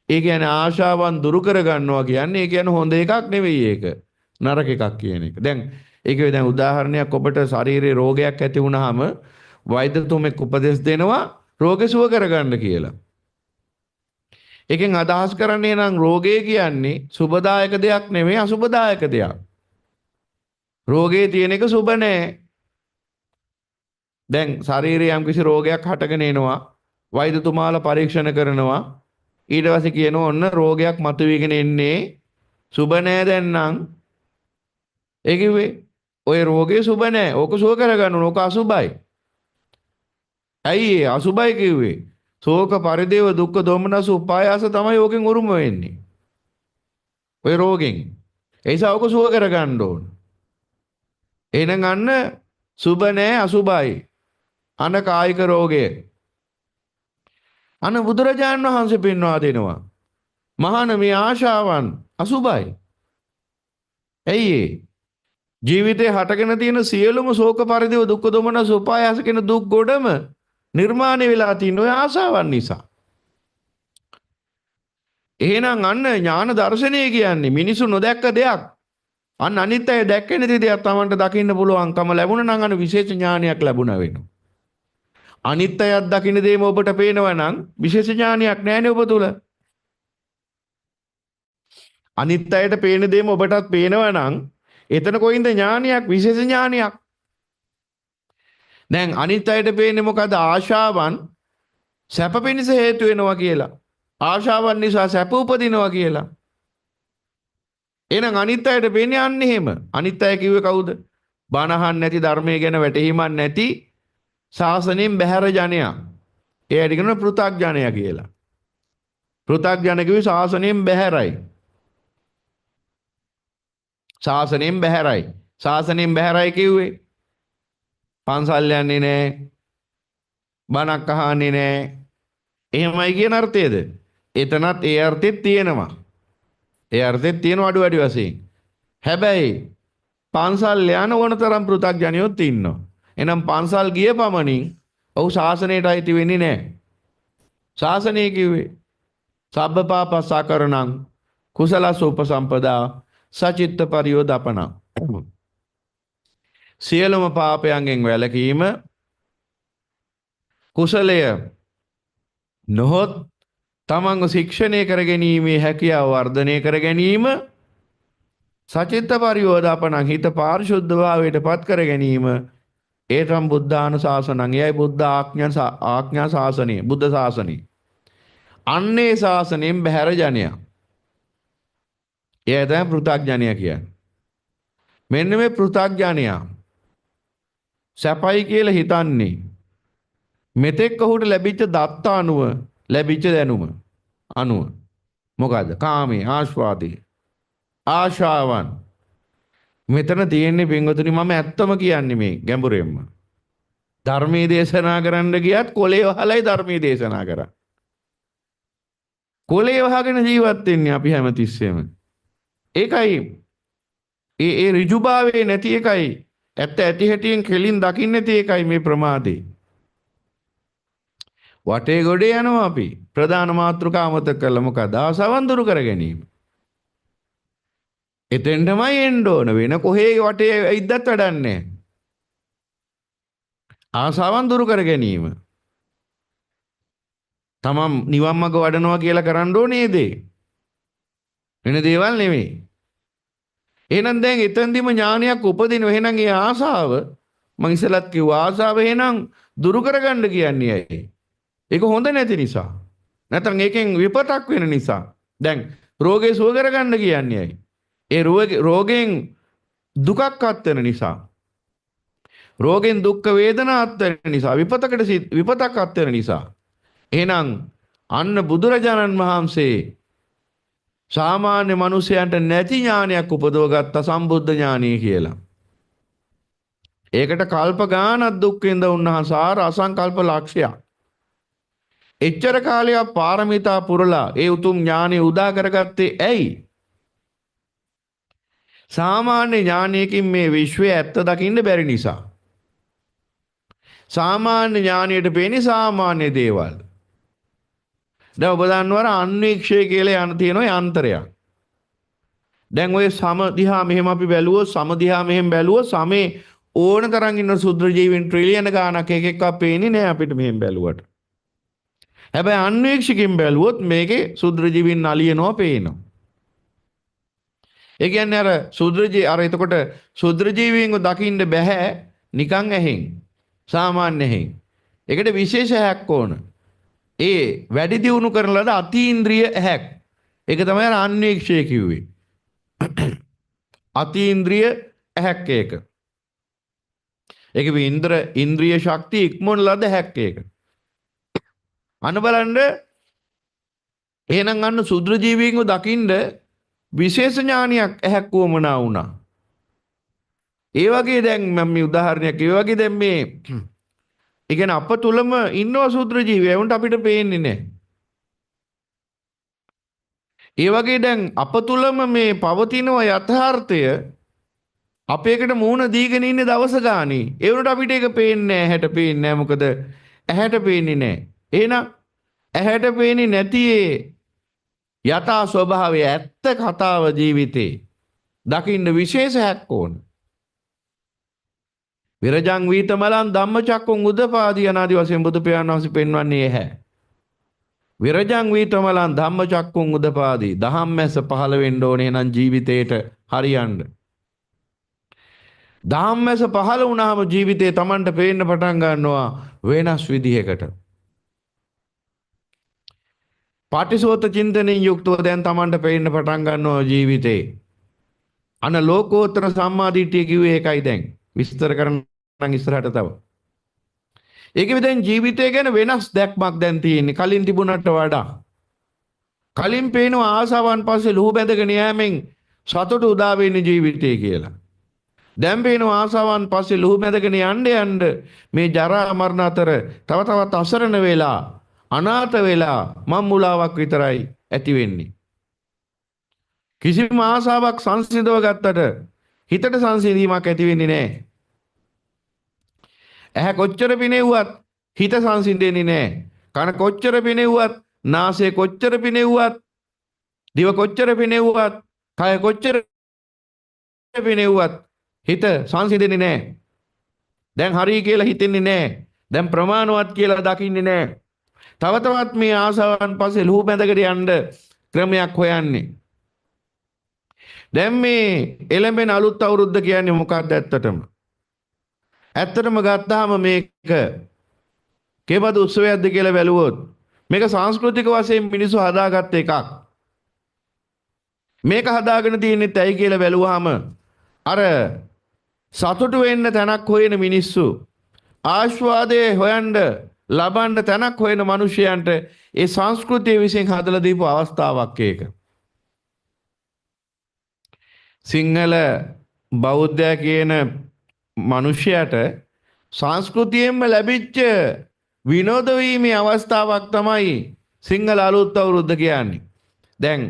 Speaker 5: ඒ කියන්නේ ආශාවන් දුරු කර ගන්නවා කියන්නේ ඒ කියන්නේ හොඳ එකක් නෙවෙයි ඒක. නරක එකක් කියන එක. දැන් ඒකේ දැන් උදාහරණයක් ඔබට ශරීරයේ රෝගයක් ඇති වුනහම වෛද්‍යතුමෙක් උපදෙස් දෙනවා රෝගේ සුව කරගන්න කියලා. එකෙන් අදහස් කරන්නේ නම් රෝගය කියන්නේ සුබදායක දෙයක් නෙමෙයි අසුබදායක දෙයක්. රෝගේ තියෙන එක සුබ නෑ. දැන් ශරීරයේ යම්කිසි රෝගයක් හටගෙන එනවා. වෛද්‍යතුමාලා පරීක්ෂණ කරනවා. ඊට පස්සේ කියනවා ඔන්න රෝගයක් මතුවීගෙන එන්නේ සුබ නෑ දැන් නම්. ඒ කිව්වේ ඔය රෝගේ සුබ නෑ. ඕක සුව කරගන්න ඕන. ඕක අසුබයි. ඇයි ඒ අසුබයි කිව්වේ? ශෝක පරිදේව දුක්ඛ දෝමනස උපායාස තමයි ඕකෙන් උරුම වෙන්නේ. ඔය රෝගෙන්. ඒ නිසා ඕක සුව කරගන්න ඕන. එහෙනම් අන්න සුබ නෑ අසුබයි. අන කායික රෝගය. අන බුදුරජාණන් වහන්සේ පෙන්වා දෙනවා. මහාන මේ ආශාවන් අසුබයි. ඇයි ඒ? ජීවිතේ හටගෙන තියෙන සියලුම ශෝක පරිදේව දුක්ඛ දෝමනස උපායාස කියන දුක් ගොඩම නිර්මාණය වෙලා තියෙන ඔය ආශාවන් නිසා. එහෙනම් අන්න ඥාන දර්ශනය කියන්නේ මිනිසු නොදැක්ක දෙයක්. අන්න අනිත් අය දැක්කේ නැති දෙයක් Tamanට දකින්න පුළුවන්කම ලැබුණා නම් අන්න විශේෂ ඥානයක් ලැබුණා වෙනවා. අනිත් අයත් දකින්න දේම ඔබට පේනවා නම් විශේෂ ඥානයක් නැහැනේ ඔබ තුල. අනිත් අයට පේන දේම ඔබටත් පේනවා නම් එතන කොයින්ද ඥානයක් විශේෂ ඥානයක්. දැන් අනිත් අයට පේන්නේ මොකද? ආශාවන් සැප පිණිස හේතු වෙනවා කියලා. ආශාවන් නිසා සැප උපදිනවා කියලා. එහෙනම් අනිත් අයට පේන්නේ අන්න එහෙම. අනිත් අය කිව්වේ කවුද? බණ අහන්න නැති ධර්මයේ ගැන වැටහීමක් නැති ශාසනයෙන් බැහැර ජනයා. ඒ ඇයි කියන පෘථග්ජනයා කියලා. පෘථග්ජන කිව්වේ ශාසනයෙන් බැහැරයි. ශාසනයෙන් බැහැරයි. ශාසනයෙන් බැහැරයි කිව්වේ පන්සල් යන්නේ නැහැ. බණක් අහන්නේ නැහැ. එහෙමයි කියන අර්ථයේද? එතනත් ඒ අර්ථෙත් තියෙනවා. ඒ අර්ථෙත් තියෙන අඩු වැඩි වශයෙන්. හැබැයි පන්සල් යන ඕනතරම් පෘථග්ජනියොත් ඉන්නවා. එහෙනම් පන්සල් ගිය පමණින් ඔහු ශාසනයට අයිති වෙන්නේ නැහැ. ශාසනය කිව්වේ සබ්බපාපස්සකරණං කුසලස්ස උපසම්පදා සචිත්ත පරියෝදපන. සියලුම පාපයන්ගෙන් වැළකීම කුසලය නොහොත් තමන්ව ශික්ෂණය කර ගැනීමේ හැකියාව වර්ධනය කර ගැනීම සචිත්ත පරියෝදාපන හිත පාරිශුද්ධ භාවයට පත් කර ගැනීම ඒතම් බුද්ධාන ශාසනං. එයයි බුද්ධ ආඥා ශාසනය, බුද්ධ ශාසනය. අන්නේ ශාසනයෙන් බැහැර ජනයා. එය තමයි පෘථග්ජනයා කියන්නේ. මෙන්න මේ පෘථග්ජනයා සැපයි කියලා හිතන්නේ මෙතෙක් ඔහුට ලැබිච්ච දත්ත අනුව ලැබිච්ච දැනුම අනුව. මොකද්ද? කාමයේ ආස්වාදේ ආශාවන්. මෙතන තියෙන්නේ පින්වතුනි මම ඇත්තම කියන්නේ මේ ගැඹුරෙන්ම. ධර්මයේ දේශනා කරන්න ගියත් කොලේ වහලයි ධර්මයේ දේශනා කරා. කොලේ වහගෙන ජීවත් වෙන්නේ අපි හැමතිස්සෙම. ඒකයි ඒ ඍජුභාවයේ නැති එකයි ඇත්ත ඇති හැටියෙන් කෙලින් දකින්න නැති එකයි මේ ප්‍රමාදේ. වටේ ගොඩේ යනවා අපි. ප්‍රධාන මාතෘකාව මතක කරලා මොකද? ආසාවන් දුරු කර ගැනීම. එතෙන්ටමයි එන්න ඕන. වෙන කොහේ වටේ ඉද්දත් වැඩක් නැහැ. ආසාවන් දුරු කර ගැනීම. තමන් නිවන් මඟ වඩනවා කියලා කරන්න ඕනේ දේ. වෙන දේවල් නෙමෙයි. එහෙනම් දැන් එතෙන්දිම ඥානයක් උපදිනවා. එහෙනම් ඒ ආසාව මං ඉස්සලත් කිව්වා ආසාව එහෙනම් දුරු කරගන්න කියන්නේ ඇයි? ඒක හොඳ නැති නිසා. නැත්නම් ඒකෙන් විපතක් වෙන නිසා. දැන් රෝගේ සුව කරගන්න කියන්නේ ඇයි? ඒ රෝගෙන් දුකක් අත්වෙන නිසා. රෝගෙන් දුක් වේදනා අත්වෙන නිසා. විපතක් අත්වෙන නිසා. එහෙනම් අන්න බුදුරජාණන් වහන්සේ සාමාන්‍ය මිනිසයන්ට නැති ඥානයක් උපදවගත්ත සම්බුද්ධ ඥානය කියලා. ඒකට කල්ප ගානක් දුක් විඳ උන්වහන්සේ අසංකල්ප ලක්ෂයක්. එච්චර කාලයක් පාරමිතා පුරලා ඒ උතුම් ඥානෙ උදා කරගත්තේ ඇයි? සාමාන්‍ය ඥානයකින් මේ විශ්වය ඇත්ත දකින්න බැරි නිසා. සාමාන්‍ය ඥානයට පේන්නේ සාමාන්‍ය දේවල්. දැන් ඔබ දන්නවද අන්වීක්ෂය කියලා යන තියෙන ඔය අන්තරයක්. දැන් ඔය සම දිහා මෙහෙම අපි බැලුවොත් සම දිහා මෙහෙම බැලුවොත් සමේ ඕන තරම් ඉන්න සුද්ධ ජීවීන් ට්‍රිලියන ගාණක් එක එකක් පේන්නේ නැහැ අපිට මෙහෙම බැලුවට. හැබැයි අන්වීක්ෂකෙන් බැලුවොත් මේකේ සුද්ධ ජීවීන් නලියනවා පේනවා. ඒ කියන්නේ අර එතකොට සුද්ධ ජීවීන්ව දකින්න බෑ නිකන් ඇහෙන්. සාමාන්‍ය ඇහෙන්. ඒකට විශේෂ ඇහැක් ඕන. ඒ වැඩි දියුණු කරන ලද අතීන්ද්‍රිය ඇහැක්. ඒක තමයි අන්වීක්ෂය කිව්වේ. අතීන්ද්‍රිය ඇහැක් ඒක. ඒක ඉන්ද්‍රිය ශක්තිය ඉක්මවන ලද හැක් ඒක. අන්න බලන්න එහෙනම් අන්න සුද්ධ ජීවීන්ව දකින්න විශේෂ ඥානයක් ඇහැක් වුමනා වුණා. ඒ වගේ දැන් මම මේ උදාහරණයක් ඒ වගේ දැන් මේ ඒ කියන්නේ අප තුලම ඉන්නවා සුද්ධ ජීවී. ඒවුන්ට අපිට පේන්නේ නැහැ. ඒ වගේ දැන් අප තුලම මේ පවතින යථාර්ථය අපේකට මූණ දීගෙන ඉන්නේ දවස ගානේ. ඒ වුණාට අපිට ඒක පේන්නේ නැහැ. ඇහැට පේන්නේ නැහැ. මොකද ඇහැට පේන්නේ නැහැ. එහෙනම් ඇහැට පේන්නේ නැති යථා ස්වභාවය ඇත්ත කතාව ජීවිතේ දකින්න විශේෂයක් ඕන. විරජං වීතමලං ධම්මචක්කුං උදපාදී අනාදි වශයෙන් බුදු පියාණන් වහන්සේ පෙන්වන්නේ ඇහැ. විරජං වීතමලං ධම්මචක්කුං උදපාදී දහම්මැස පහළ වෙන්න ඕනේ නම් ජීවිතේට හරියන්න. දහම්මැස පහළ වුණාම ජීවිතේ Tamanට පේන්න පටන් ගන්නවා වෙනස් විදිහකට. පාටිසෝත චින්තනයෙන් යුක්තව දැන් Tamanට පේන්න පටන් ගන්නවා ජීවිතේ. අන ලෝකෝත්තර සම්මාදිට්ඨිය කිව්වේ ඒකයි දැන්. විස්තර කරන්න ඉස්සරහට තව. ඒකෙම දැන් ජීවිතය ගැන වෙනස් දැක්මක් දැන් තියෙන්නේ කලින් තිබුණට වඩා. කලින් පේනවා ආසාවන් පස්සේ ලුහු බැඳගෙන යෑමෙන් සතුට උදා වෙන්නේ ජීවිතේ කියලා. දැන් පේනවා ආසාවන් පස්සේ ලුහු බැඳගෙන යන්න මේ ජරා මරණ අතර තව තවත් අසරණ වෙලා අනාථ වෙලා මම්මුලාවක් විතරයි ඇති වෙන්නේ. කිසිම ආසාවක් සංසිඳව ගත්තට හිතට සංසිඳීමක් ඇති වෙන්නේ නැහැ. ඇහැ කොච්චර පිනෙව්වත් හිත සංසිඳෙන්නේ නැහැ. කන කොච්චර පිනෙව්වත්, නාසය කොච්චර පිනෙව්වත්, දිව කොච්චර පිනෙව්වත්, කය කොච්චර පිනෙව්වත් හිත සංසිඳෙන්නේ නැහැ. දැන් හරි කියලා හිතෙන්නේ නැහැ. දැන් ප්‍රමාණවත් කියලා දකින්නේ නැහැ. තව තවත් මේ ආසාවන් පස්සේ ලුහු බැඳගෙන යන්න ක්‍රමයක් හොයන්නේ. දැන් මේ එළඹෙන අලුත් අවුරුද්ද කියන්නේ මොකක්ද ඇත්තටම? ඇත්තටම ගත්තාම මේක කෙබඳු උත්සවයක්ද කියලා බැලුවොත් මේක සංස්කෘතික වශයෙන් මිනිස්සු හදාගත්ත එකක්. මේක හදාගෙන තියෙන්නේ ඇයි කියලා බැලුවාම අර සතුටු වෙන්න තැනක් හොයන මිනිස්සු ආස්වාදයේ හොයන්න ලබන්න තැනක් හොයන මිනිසයන්ට ඒ සංස්කෘතිය විසින් හදලා දීපු අවස්ථාවක් ඒක. සිංහල බෞද්ධය කියන මිනිසයාට සංස්කෘතියෙන්ම ලැබිච්ච විනෝද වීමේ අවස්ථාවක් තමයි සිංහල අලුත් අවුරුද්ද කියන්නේ. දැන්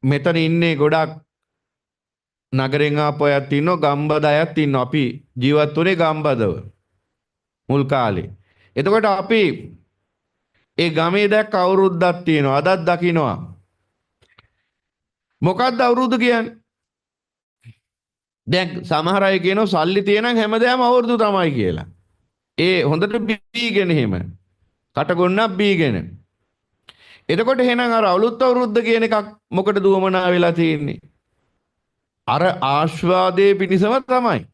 Speaker 5: මෙතන ඉන්නේ ගොඩක් නගරෙන් ආපු අයත් ඉන්නවා, ගම්බද අයත් ඉන්නවා. අපි ජීවත් වුණේ ගම්බදව මුල් කාලේ. එතකොට අපි ඒ ගමේ දැක්ක අවුරුද්දක් තියෙනවා, අදත් දකින්නවා. මොකක්ද අවුරුදු කියන්නේ? දැන් සමහර අය කියනවා සල්ලි තියෙනම් හැමදාම අවුරුදු තමයි කියලා. ඒ හොඳට බීගෙන එහෙම. කටගොන්නක් බීගෙන. එතකොට එහෙනම් අර අලුත් අවුරුද්ද කියන එකක් මොකටද උවමනා වෙලා තියෙන්නේ? අර ආස්වාදයේ පිණිසම තමයි.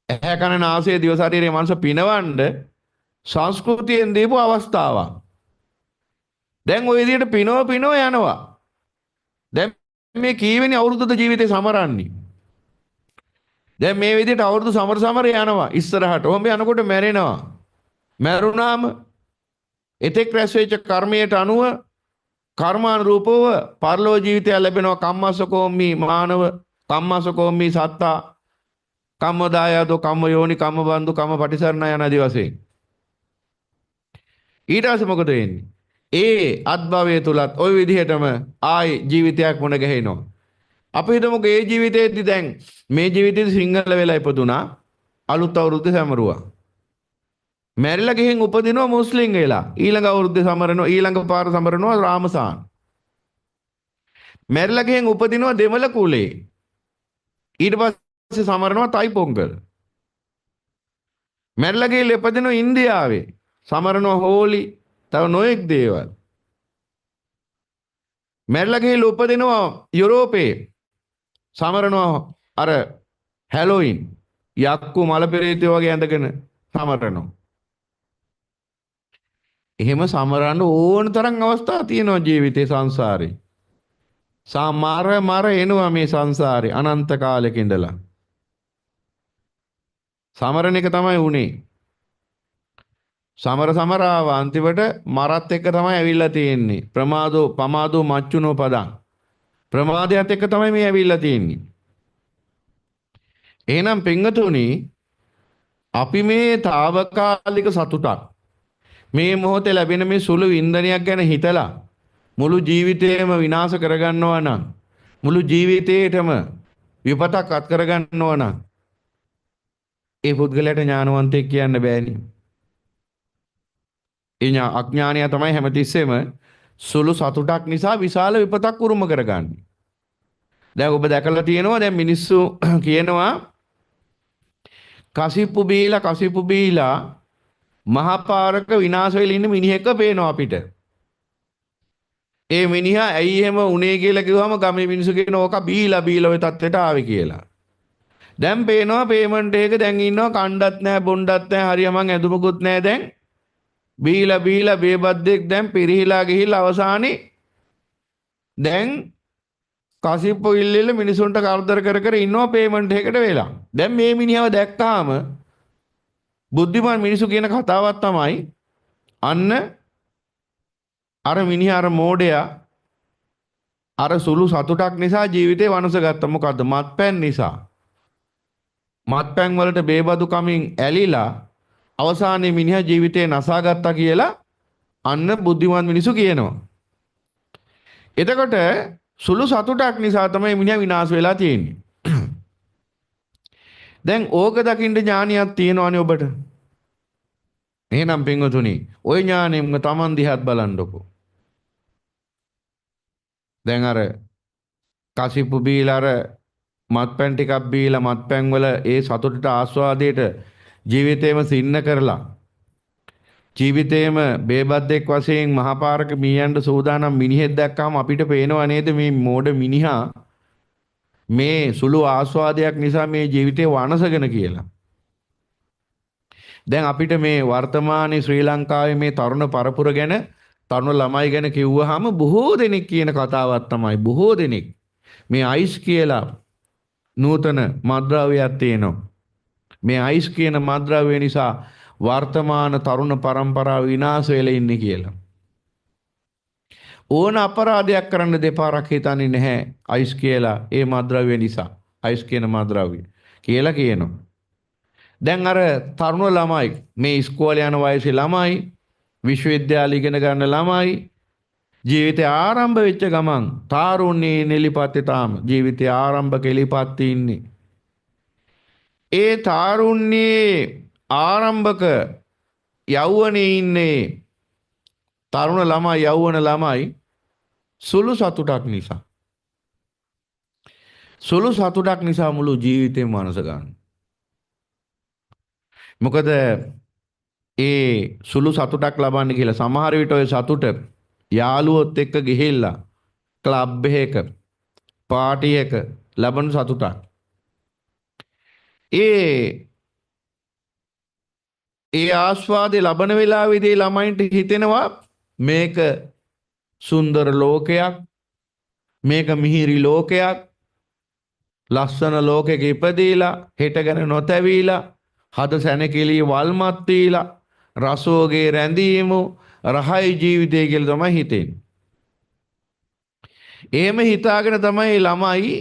Speaker 5: ඇහැ කන නාසය දිව ශරීරයේ මනස පිනවන්න සංස්කෘතියෙන් දීපු අවස්ථාවක්. දැන් ওই විදිහට පිනව යනවා. දැන් මේ කීවෙනි අවුරුද්දද ජීවිතේ සමරන්නේ? දැන් මේ විදිහට අවුරුදු සමර යනවා ඉස්සරහට. ඔහොම යනකොට මැරෙනවා. මැරුණාම එතෙක් රැස් වෙච්ච කර්මයට අනුව කර්මානුරූපව පරලෝක ජීවිතය ලැබෙනවා. කම්මසකෝමි මානව, කම්මසකෝමි සත්තා, කම්මදායදෝ, කම්ම යෝනි, කම්ම බන්දු, කම්ම පටිසරණ යන ආදී වශයෙන්. ඊට පස්සේ මොකද වෙන්නේ? ඒ අත්භවය තුලත් ওই විදිහටම ආයි ජීවිතයක් මුණ ගැහෙනවා. අපි හිතමුකෝ ඒ ජීවිතේදී දැන් මේ ජීවිතේදී සිංහල වෙලා ඉපදුනා, අලුත් අවුරුද්ද සමරුවා. මැරිලා ගිහින් උපදිනවා මුස්ලිම් වෙලා. ඊළඟ අවුරුද්දේ සමරනවා, ඊළඟ පාර සමරනවා රාමසාන. මැරිලා ගිහින් උපදිනවා දෙමළ කුලේ. ඊට පස්සේ සමරනවා තයිපොංගල්. මැරිලා ගිහින් ඉපදිනවා ඉන්දියාවේ. සමරනවා හෝලි, තව නොඑක් දේවල්. මැරිලා ගිහින් උපදිනවා යුරෝපේ. සමරනවා අර හැලෝයින්, යක්කු මල පෙරේතය වගේ ඇඳගෙන සමරනවා. එහෙම සමරන්න ඕන තරම් අවස්ථා තියෙනවා ජීවිතේ සංසාරේ. මර එනවා මේ සංසාරේ අනන්ත කාලෙක ඉඳලා. සමරන එක තමයි උනේ. සමරාව අන්තිමට මරත් එක්ක තමයි ඇවිල්ලා තියෙන්නේ. පමාදෝ මච්චුනෝ පදං. ප්‍රමාදයට එක්ක තමයි මේ ඇවිල්ලා තියෙන්නේ. එහෙනම් පින්වතුනි අපි මේ తాවකාලික සතුටක් මේ මොහොතේ ලැබෙන මේ සුළු වින්දනයක් ගැන හිතලා මුළු ජීවිතේම විනාශ කරගන්නවා නම් මුළු ජීවිතේටම විපතක් අත් කරගන්නවා නම් ඒ පුද්ගලයාට ඥානවන්තයෙක් කියන්න බෑනේ. ඒ අඥානය තමයි හැමතිස්සෙම සුළු සතුටක් නිසා විශාල විපතක් උරුම කරගන්නේ. දැන් ඔබ දැකලා තියෙනවා දැන් මිනිස්සු කියනවා කසිප්පු බීලා මහපාරක විනාශ වෙලා ඉන්න මිනිහෙක්ව පේනවා අපිට. ඒ මිනිහා ඇයි එහෙම උනේ කියලා කිව්වම ගමේ මිනිස්සු කියන ඕක බීලා ඔය තත්ත්වයට ආවේ කියලා. දැන් පේනවා පේමන්ට් එක දැන් ඉන්නවා කණ්ඩත් නැහැ බොණ්ඩත් නැහැ හරියමං ඇඳුමකුත් නැහැ දැන් බීලා බේබද්දෙක් දැන් පිරිහිලා ගිහිල්ලා අවසානයේ දැන් කසිප්පු ඉල්ලෙල මිනිසුන්ට කරදර කර ඉන්නවා පේමන්ට් එකකට වෙලා. දැන් මේ මිනිහව දැක්කාම බුද්ධිමාන් මිනිසු කියන කතාවක් තමයි අන්න අර මිනිහා අර මෝඩයා අර සුළු සතුටක් නිසා ජීවිතේ වනස ගත්තා. මොකද්ද? මත්පැන් නිසා. මත්පැන් වලට බේබදු කමින් ඇලිලා අවසානයේ මිනිහා ජීවිතේ නසාගත්තා කියලා අන්න බුද්ධිමාන් මිනිසු කියනවා. එතකොට සුළු සතුටක් නිසා තමයි මිනිහා විනාශ වෙලා තියෙන්නේ. දැන් ඕක දකින්න ඥානියක් තියෙනවනේ ඔබට. එහෙනම් පින්වතුනි, ওই ඥානෙම Taman දිහාත් බලන්නකො. දැන් අර කසිප්පු බීලා අර මත්පැන් ටිකක් බීලා මත්පැන් වල ඒ සතුටට ආස්වාදයට ජීවිතේම සින්න කරලා ජීවිතේම බේබද්දෙක් වශයෙන් මහපාරක මීයන්ට සූදානම් මිනිහෙක් දැක්කම අපිට පේනවා නේද මේ මෝඩ මිනිහා මේ සුළු ආස්වාදයක් නිසා මේ ජීවිතේ වනසගෙන කියලා. දැන් අපිට මේ වර්තමානයේ ශ්‍රී ලංකාවේ මේ තරුණ පරපුර ගැන තරුණ ළමයි ගැන කිව්වහම බොහෝ දෙනෙක් කියන කතාවක් තමයි බොහෝ දෙනෙක් මේ අයිස් කියලා නූතන මත්ද්‍රව්‍යයක් තියෙනවා. මේ අයිස් කියන මත්ද්‍රව්‍ය නිසා වර්තමාන තරුණ පරම්පරාව විනාශ වෙලා ඉන්නේ කියලා. ඕන අපරාධයක් කරන්න දෙපාරක් හිතන්නේ නැහැ අයිස් කියලා ඒ මත්ද්‍රව්‍ය නිසා. අයිස් කියන මත්ද්‍රව්‍ය කියලා කියනවා. දැන් අර තරුණ ළමයි මේ ඉස්කෝලේ යන වයසේ ළමයි විශ්වවිද්‍යාල ඉගෙන ගන්න ළමයි ජීවිතය ආරම්භ වෙච්ච ගමන් තාරුණ්‍යයේ නෙලිපත්තේ තාම ජීවිතය ආරම්භ කෙලිපත්තේ ඉන්නේ. ඒ තාරුණ්‍යයේ ආරම්භක යෞවනයේ ඉන්නේ තරුණ ළමයි යෞවන ළමයි සුළු සතුටක් නිසා මුළු ජීවිතේම මනස ගන්න. මොකද ඒ සුළු සතුටක් ලබන්න කියලා සමහර විට ඔය සතුට යාළුවොත් එක්ක ගිහිල්ලා ක්ලබ් එකක පාටි එක ලබන සතුටක්. ඒ ආස්වාදේ ලබන වෙලාවේදී ළමයින්ට හිතෙනවා මේක සුන්දර ලෝකයක් මේක මිහිරි ලෝකයක් ලස්සන ලෝකෙක ඉපදීලා හෙට ගැන නොතැවීලා හද සැනකෙලී වල්මත් වීලා රසෝගේ රැඳීම රහයි ජීවිතය කියලා තමයි හිතෙන්නේ. එහෙම හිතාගෙන තමයි ළමයි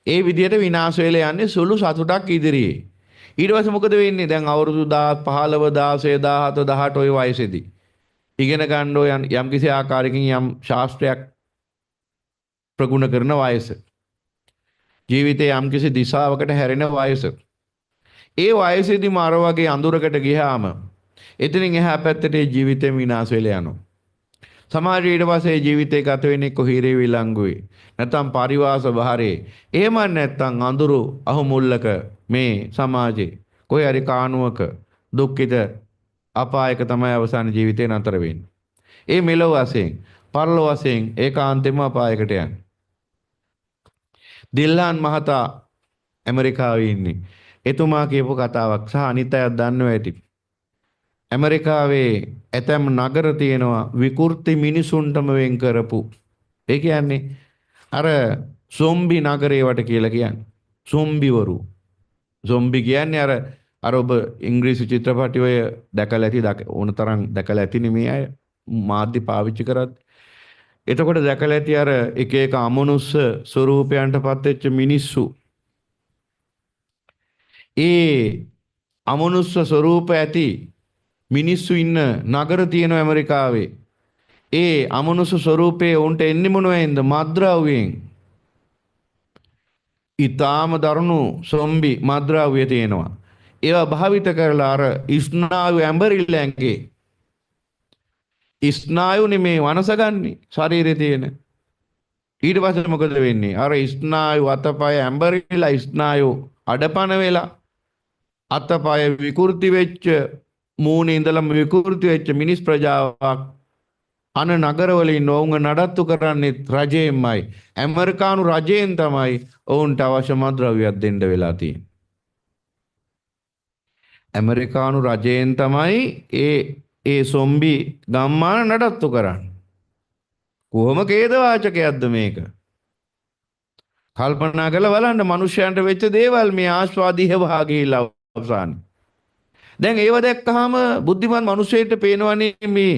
Speaker 5: ඒ විදිහට විනාශ වෙලා යන්නේ සුළු සතුටක් ඉදිරියේ. ඊට පස්සේ මොකද වෙන්නේ? දැන් අවුරුදු 15 16 17 18 ඔය වයසේදී ඉගෙන ගන්න යම් කිසි ආකාරයකින් යම් ශාස්ත්‍රයක් ප්‍රගුණ කරන වයස. ජීවිතේ යම් කිසි දිශාවකට හැරෙන වයස. ඒ වයසේදී මාර වගේ අඳුරකට ගියාම එතනින් එහා පැත්තට ජීවිතේ විනාශ වෙලා යනවා. සමහර ඊට පස්සේ ජීවිතේ ගත වෙන්නේ කොහිරේ විලංගුවේ. නැත්නම් පරිවාස බහරේ. එහෙම නැත්නම් අඳුරු අහුමුල්ලක මේ සමාජේ කොහේ හරි කානුවක දුක්ඛිත අපායක තමයි අවසාන ජීවිතේ නතර වෙන්නේ. ඒ මෙලොව වශයෙන් පරලොව වශයෙන් ඒකාන්තෙම අපායකට යන්නේ. දිල්ලාන් මහතා ඇමරිකාවේ ඉන්නේ. එතුමා කියපු කතාවක් සහ අනිත් අයත් දන්නවා ඇති. ඇමරිකාවේ ඇතැම් නගර තියෙනවා විකෘති මිනිසුන්ටම වෙන් කරපු. ඒ කියන්නේ අර සොම්බි නගරේ වට කියලා කියන්නේ. සොම්බිවරු. සොම්බි කියන්නේ අර අර ඔබ ඉංග්‍රීසි චිත්‍රපටි ඔය දැකලා ඇති ඕන තරම් දැකලා ඇතිනේ මේ අය මාධ්‍ය පාවිච්චි කරත්. එතකොට දැකලා ඇති අර එක එක අමනුස්ස ස්වරූපයන්ටපත් වෙච්ච මිනිස්සු. ඒ අමනුස්ස ස්වරූප ඇති මිනිස්සු ඉන්න නගර තියෙන ඇමරිකාවේ. ඒ අමනුස්ස ස්වරූපයේ උන්ට එන්නේ මොනවෙන්ද? මත්ද්‍රව්‍යයෙන්. ඊටාම දරුණු සොම්බි මත්ද්‍රව්‍ය තියෙනවා. ඒවා භාවිත කරලා අර ස්නායු ඇඹරිල්ලන්ගේ ස්නායුනේ මේ වනසගන්නේ ශරීරේ තියෙන. ඊට පස්සේ මොකද වෙන්නේ? අර ස්නායු අතපය ඇඹරිලා ස්නායු අඩපණ වෙලා අතපය විකෘති වෙච්ච මූණේ ඉඳලම විකෘති වෙච්ච මිනිස් ප්‍රජාවක් අන නගරවල ඉන්න ඔවුන් නඩත්තු කරන්නේ රජයෙන්මයි. ඇමරිකානු රජයෙන් තමයි ඔවුන්ට අවශ්‍ය මත්ද්‍රව්‍යයක් දෙන්න වෙලා තියෙන්නේ. ඇමරිකානු රජයෙන් තමයි ඒ සොම්බි ගම්මාන නඩත්තු කරන්නේ. කොහොම ඛේදවාචකයක්ද මේක? කල්පනා කරලා බලන්න මිනිස්යන්ට වෙච්ච දේවල් මේ ආස්වාදීය භාගීලා අවසානයේ. දැන් ඒව දැක්කහම බුද්ධිමත් මිනිස්සෙට පේනවනේ මේ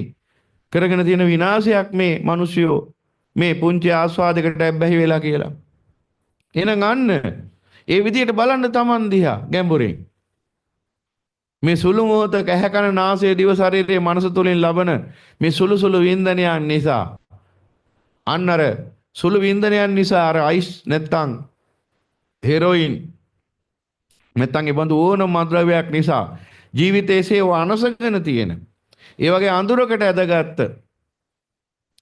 Speaker 5: කරගෙන තියෙන විනාශයක් මේ මිනිස්සුયો මේ පුංචි ආස්වාදයකට බැහැ වෙලා කියලා. එහෙනම් අන්න ඒ විදිහට බලන්න Taman දිහා ගැඹුරින්. මේ සුළු මොහොතක ඇහැ කන නාසය දිව ශරීරයේ මනස තුලින් ලබන මේ සුළු සුළු වින්දනයන් නිසා අන්නර සුළු වින්දනයන් නිසා අර අයිස් නැත්තම් හෙරොයින් නැත්තම් ඒ බඳු ඕනම මත්ද්‍රව්‍යයක් නිසා ජීවිතයේ අනසගෙන තියෙන ඒ වගේ අඳුරකට ඇදගත්ත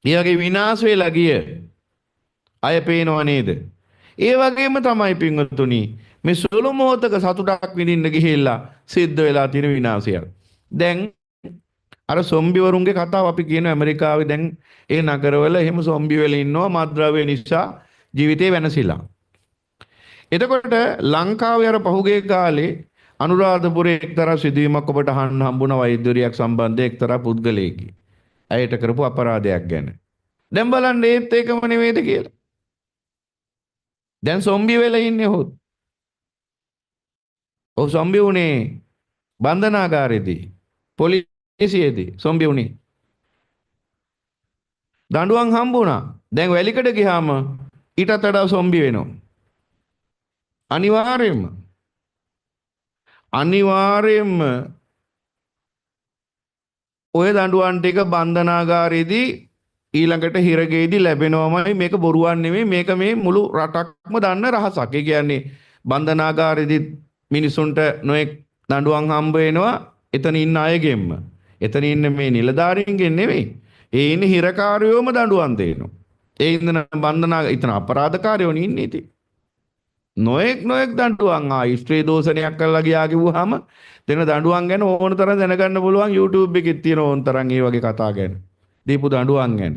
Speaker 5: ඒ වගේ විනාශ වෙලා ගිය අය පේනව නේද? ඒ වගේම තමයි පින්වතුනි මේ සුළු මොහොතක සතුටක් විඳින්න ගිහිල්ලා සිද්ධ වෙලා තියෙන විනාශයක්. දැන් අර සොම්බි වරුන්ගේ කතාව අපි කියන ඇමරිකාවේ දැන් ඒ නගරවල එහෙම සොම්බි වෙල ඉන්නවා මත්ද්‍රව්‍ය නිසා ජීවිතේ වෙනසිලා. එතකොට ලංකාවේ අර පහුගිය කාලේ අනුරාධපුරයේ එක්තරා සිදුවීමක් ඔබට අහන්න හම්බුණා වෛද්‍යවරියක් සම්බන්ධ එක්තරා පුද්ගලයෙක්ගේ. ඇයට කරපු අපරාධයක් ගැන. දැන් බලන්න ඒත් ඒකම නෙවෙයිද කියලා. දැන් සොම්බි වෙලා ඉන්නේ හොත්. ඔව් සොම්බි උනේ බන්ධනාගාරයේදී පොලිසියේදී සොම්බි උනේ. දඬුවම් හම්බුණා. දැන් වැලිකඩ ගියාම ඊටත් වඩා සොම්බි වෙනවා. අනිවාර්යයෙන්ම ඔය දඬුවම් ටික බන්ධනාගාරයේදී ඊළඟට හිරගෙයිදී ලැබෙනවමයි. මේක බොරුවක් නෙමෙයි. මේක මේ මුළු රටක්ම දන්න රහසක්. ඒ කියන්නේ බන්ධනාගාරයේදී මිනිසුන්ට නොඑක් දඬුවම් හම්බ වෙනවා එතන ඉන්න අයගෙන්ම. එතන ඉන්න මේ නිලධාරීන්ගෙන් නෙමෙයි. ඒ ඉන්නේ හිරකාරයෝම දඬුවම් දෙනවා. ඒ ඉන්න එතන අපරාධකාරයෝ ඉන්නේ ඉතින්. නොඑක් දඬුවම් ස්ත්‍රී දෝෂණයක් කරලා ගියා කිව්වහම දෙන දඬුවම් ගැන ඕන තරම් දැනගන්න පුළුවන් YouTube එකේ තියෙන ඕන තරම් ඒ වගේ කතා ගැන. දීපු දඬුවම් ගැන.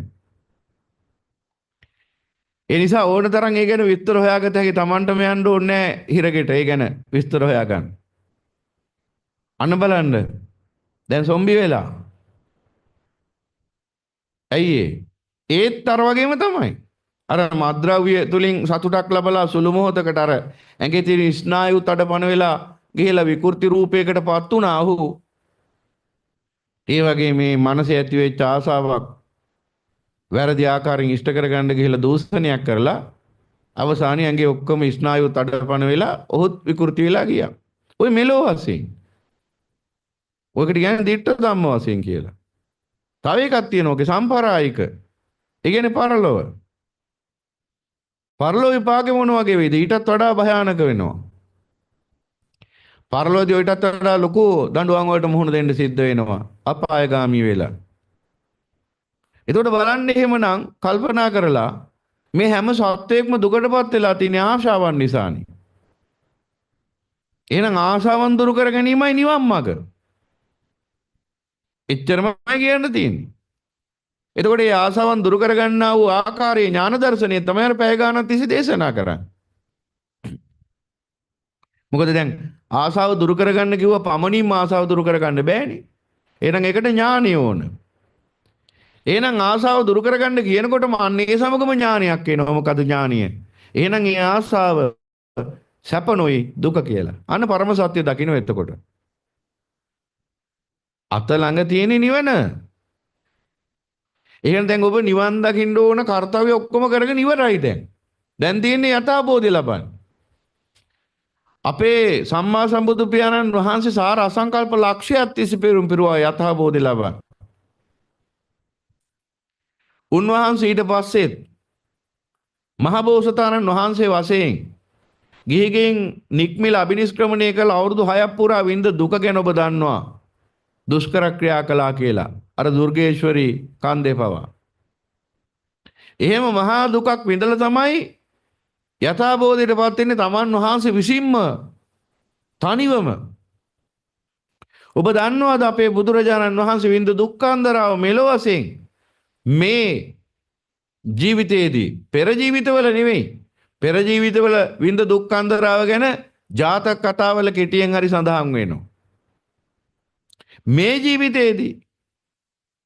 Speaker 5: ඒ නිසා ඕන තරම් ඒ ගැන විස්තර හොයාගත හැකි. Tamanටම යන්න ඕනේ නැහැ හිරගෙට. ඒ ගැන විස්තර හොයාගන්න. අන්න බලන්න. දැන් සොම්බි වෙලා. ඇයි ඒත් අර වගේම තමයි. අර මත්ද්‍රව්‍ය තුලින් සතුටක් ලබලා සුළු මොහොතකට අර ඇඟේ තියෙන ස්නායු තඩපන වෙලා ගිහිලා විකෘති රූපයකටපත් වුණා ඔහු. ඒ වගේ මේ මනසේ ඇති වෙච්ච ආසාවක් වැරදි ආකාරයෙන් ඉෂ්ට කරගන්න ගිහිලා දූෂණයක් කරලා අවසානයේ ඇඟේ ඔක්කොම ස්නායු තඩපන වෙලා ඔහුත් විකෘති වෙලා ගියා. ඔය මෙලෝ වශයෙන්. ඔයකට කියන්නේ දිට්ඨ ධම්ම වශයෙන් කියලා. තව එකක් තියෙනවා ඔකේ සම්පරායික. ඒ කියන්නේ පරලොව. පරලොව විපාකෙ මොන වගේ වේද? ඊටත් වඩා භයානක වෙනවා. පරලොවදී ඊටත් වඩා ලොකු දඬුවම් වලට මුහුණ දෙන්න සිද්ධ වෙනවා. අපායගාමී වෙලා. එතකොට බලන්න එහෙමනම් කල්පනා කරලා මේ හැම සත්වයක්ම දුකටපත් වෙලා තියෙන ආශාවන් නිසානේ. එහෙනම් ආශාවන් දුරු කර ගැනීමයි නිවන් මාර්ග. එච්චරමයි කියන්න තියෙන්නේ. එතකොට මේ ආශාවන් දුරු කර ගන්නා වූ ආකාරයේ ඥාන දර්ශනය තමයි අර පැය ගානක් තිස්සේ දේශනා කරන්නේ. මොකද දැන් ආශාව දුරු කර ගන්න කිව්ව පමණින්ම ආශාව දුරු කර ගන්න බෑනේ. එහෙනම් ඒකට ඥානිය ඕන. එහෙනම් ආශාව දුරු කර ගන්න කියනකොටම අන්න ඒ සමගම ඥානයක් එනවා. මොකද ඥානිය? එහෙනම් ඒ ආශාව සැප නොයි දුක කියලා. අන්න පරම සත්‍ය දකින්න එතකොට. අත ළඟ තියෙන නිවන. එහෙනම් දැන් ඔබ නිවන් දකින්න ඕන කාර්යය ඔක්කොම කරගෙන ඉවරයි දැන්. දැන් තියෙන්නේ යථාබෝධය ලබන්න. අපේ සම්මා සම්බුදු පියාණන් වහන්සේ සාර අසංකල්ප ලක්ෂයක් තිස්සේ පෙරම් පිරුවා යථාබෝධය ලබන්න. උන්වහන්සේ ඊට පස්සෙත් මහබෝසතාණන් වහන්සේ වශයෙන් ගිහිගෙන් නික්මිල අබිනිෂ්ක්‍රමණය කළ අවුරුදු 6ක් පුරා විඳ දුක ගැන ඔබ දන්නවා. දුෂ්කර ක්‍රියා කළා කියලා. අර දුර්ගේශ්වරී කන්දේ පවා. එහෙම මහා දුකක් විඳලා තමයි යථාබෝධයටපත් වෙන්නේ තමන් වහන්සේ විසින්ම තනිවම. ඔබ දන්නවද අපේ බුදුරජාණන් වහන්සේ විඳ දුක්ඛන්දරාව මෙලොව වශයෙන් මේ ජීවිතයේදී පෙර ජීවිතවල නෙවෙයි පෙර ජීවිතවල විඳ දුක්ඛන්දරාව ගැන ජාතක කතාවල කෙටියෙන් හරි සඳහන් වෙනවා. මේ ජීවිතයේදී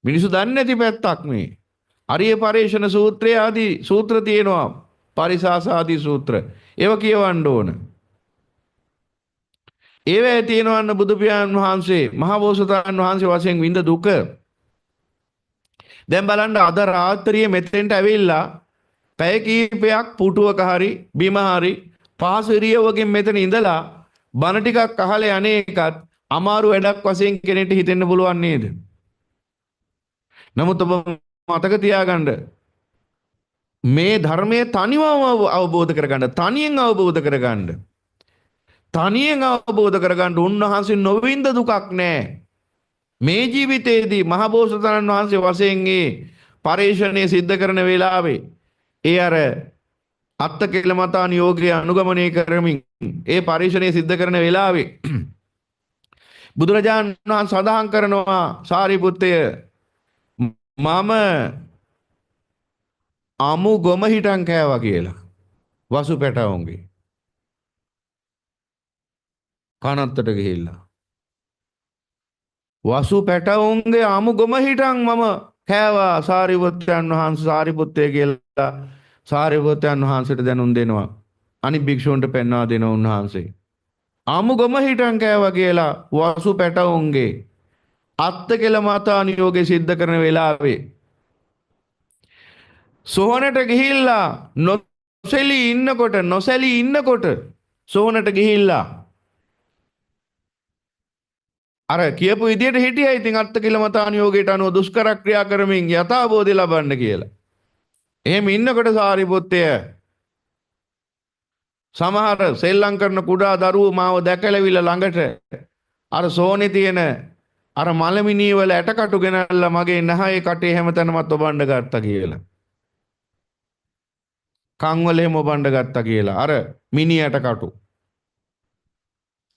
Speaker 5: මිනිසු දන්නේ නැති පැත්තක් මේ අරිය පරේෂණ සූත්‍රය ආදී සූත්‍ර තියෙනවා. පරිසාස ආදී සූත්‍ර ඒව කියවන්න ඕන. ඒවැය තියෙනවන්න බුදු පියාණන් වහන්සේ මහා බෝසතාණන් වහන්සේ වශයෙන් විඳ දුක. දැන් බලන්න අද රාත්‍රියේ මෙතෙන්ට ඇවිල්ලා පැය කීපයක් පුටුවක හරි බිම හරි පහසු ඉරියව්වකින් මෙතන ඉඳලා බණ ටිකක් අහලා යන්නේ එකත් අමාරු වැඩක් වශයෙන් කෙනෙක්ට හිතෙන්න පුළුවන් නේද? නමුත් ඔබ මතක තියාගන්න මේ ධර්මයේ තනිවම අවබෝධ කරගන්න තනියෙන් අවබෝධ කරගන්න උන්වහන්සේ නොවින්ද දුකක් නැහැ. මේ ජීවිතයේදී මහබෝසතාණන් වහන්සේ වශයෙන් ඒ පරිශ්‍රණය සිද්ධ කරන වෙලාවේ ඒ අර අත්ත කෙලමතාන යෝගය අනුගමනය කරමින් ඒ පරිශ්‍රණය සිද්ධ කරන වෙලාවේ බුදුරජාණන් වහන්සේ සඳහන් කරනවා සාරිපුත්තය මම අමු ගොම හිටන් කෑවා කියලා. වසු පැටවුන්ගේ කනත්තට ගිහිල්ලා වසු පැටවුන්ගේ අමු ගොම හිටන් මම කෑවා සාරිපුත්තයන් වහන්සේ සාරිපුත්තය කියලා සාරිපුත්තයන් වහන්සේට දැනුම් දෙනවා. අනිත් භික්ෂූන්ට පෙන්වා දෙනවා උන්වහන්සේ. අමු ගොම හිටන් කෑවා කියලා වසු පැටවුන්ගේ අත්ත කෙල මාතා නියෝගේ සිද්ධ කරන වෙලාවේ සෝහනට ගිහිල්ලා නොසැලී ඉන්නකොට සෝහනට ගිහිල්ලා අර කියපු විදියට හිටියා. ඉතින් අත්ත කෙල මාතා නියෝගයට අනුව දුෂ්කර ක්‍රියා කරමින් යථාබෝධය ලබන්න කියලා. එහෙම ඉන්නකොට සාරිපුත්තය සමහර සෙල්ලම් කරන කුඩා දරුවෝ මාව දැකලාවිලා ළඟට අර සෝනේ තියෙන අර මලමිනී වල ඇටකටු ගෙනල්ලා මගේ නහයේ කටේ හැමතැනමත් ඔබන්න ගත්තා කියලා. කන් වල එහෙම ඔබන්න ගත්තා කියලා. අර මිනී ඇටකටු.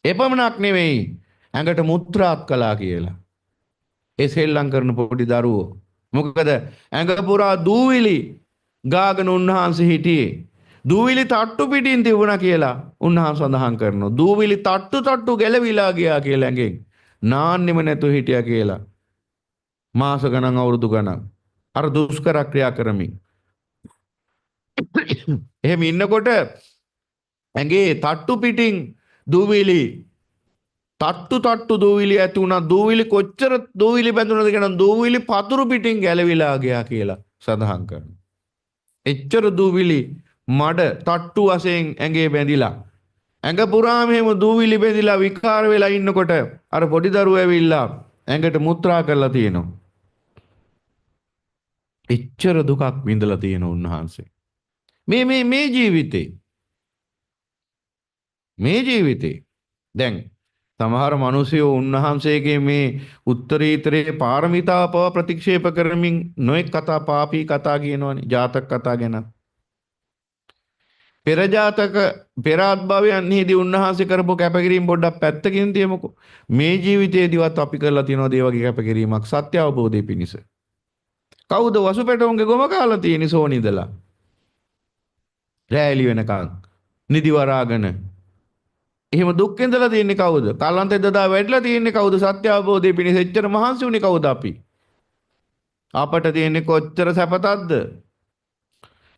Speaker 5: එපමණක් නෙවෙයි ඇඟට මුත්‍රාත් කළා කියලා. ඒ සෙල්ලම් කරන පොඩි දරුවෝ. මොකද ඇඟ පුරා දූවිලි ගාගෙන උන්වහන්සේ හිටියේ. දූවිලි තට්ටු පිටින් තිබුණා කියලා උන්වහන්සේ සඳහන් කරනවා. දූවිලි තට්ටු ගැලවිලා ගියා කියලා ඇඟෙන්. නාන්නෙම නැතුව හිටියා කියලා. මාස ගණන් අවුරුදු ගණන් අර දුෂ්කර ක්‍රියා කරමින්. එහෙම ඉන්නකොට ඇඟේ තට්ටු පිටින් දූවිලි තට්ටු දූවිලි ඇති වුණා. දූවිලි කොච්චර දූවිලි බැඳුනද කියන දූවිලි පතුරු පිටින් ගැලවිලා ගියා කියලා සඳහන් කරනවා. එච්චර දූවිලි මඩ තට්ටු වශයෙන් ඇඟේ බැඳිලා ඇඟ පුරාම එහෙම දූවිලි බැඳිලා විකාර වෙලා ඉන්නකොට අර පොඩි දරුවෝ ඇවිල්ලා ඇඟට මුත්‍රා කරලා තියෙනවා. එච්චර දුකක් විඳලා තියෙන උන්වහන්සේ මේ ජීවිතේ දැන් සමහර මිනිස්සු උන්වහන්සේගේ මේ උත්තරීතරයේ පාරමිතාව පව ප්‍රතික්ෂේප කරමින් නොඑක් කතා පාපී කතා කියනවනේ. ජාතක කතා ගැන පෙර ජාතක පෙර අත්භවයන්හිදී උන්වහන්සේ කරපු කැපකිරීම පොඩ්ඩක් පැත්තකින් තියමුකෝ. මේ ජීවිතේදීවත් අපි කරලා තියෙනවා ඒ වගේ කැපකිරීමක් සත්‍ය අවබෝධය පිණිස. කවුද වසුපැටවුන්ගේ ගොම කාලා තියෙන්නේ සෝනිදලා? රැලි වෙනකන් නිදි වරාගෙන එහෙම දුක් විඳලා තියෙන්නේ කවුද? කලන්තේ දදා වැටලා තියෙන්නේ කවුද? සත්‍ය අවබෝධය පිණිස එච්චර මහන්සි වුණේ කවුද අපි? අපට තියෙන්නේ කොච්චර සැපතක්ද?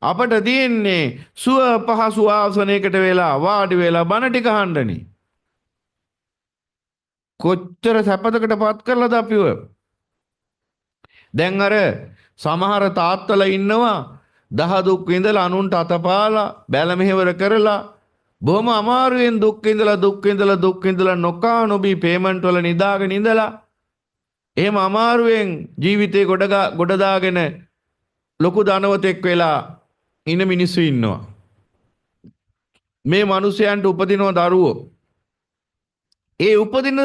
Speaker 5: අපට තියෙන්නේ සුව පහසු ආසනයකට වෙලා වාඩි වෙලා බණ ටික අහන්නනේ. කොච්චර සැපතකට පත් කරලාද අපිව. දැන් අර සමහර තාත්තලා ඉන්නවා දහ දුක් විඳලා අනුන්ට අතපාලා බැල මෙහෙවර කරලා බොහොම අමාරුවෙන් දුක් විඳලා නොකා නොබී පේමන්ට් වල නිදාගෙන ඉඳලා එහෙම අමාරුවෙන් ජීවිතේ ගොඩ දාගෙන ලොකු ධනවතෙක් වෙලා ඉන්න මිනිස්සු ඉන්නවා. මේ මිනිසයන්ට උපදින දරුවෝ ඒ උපදින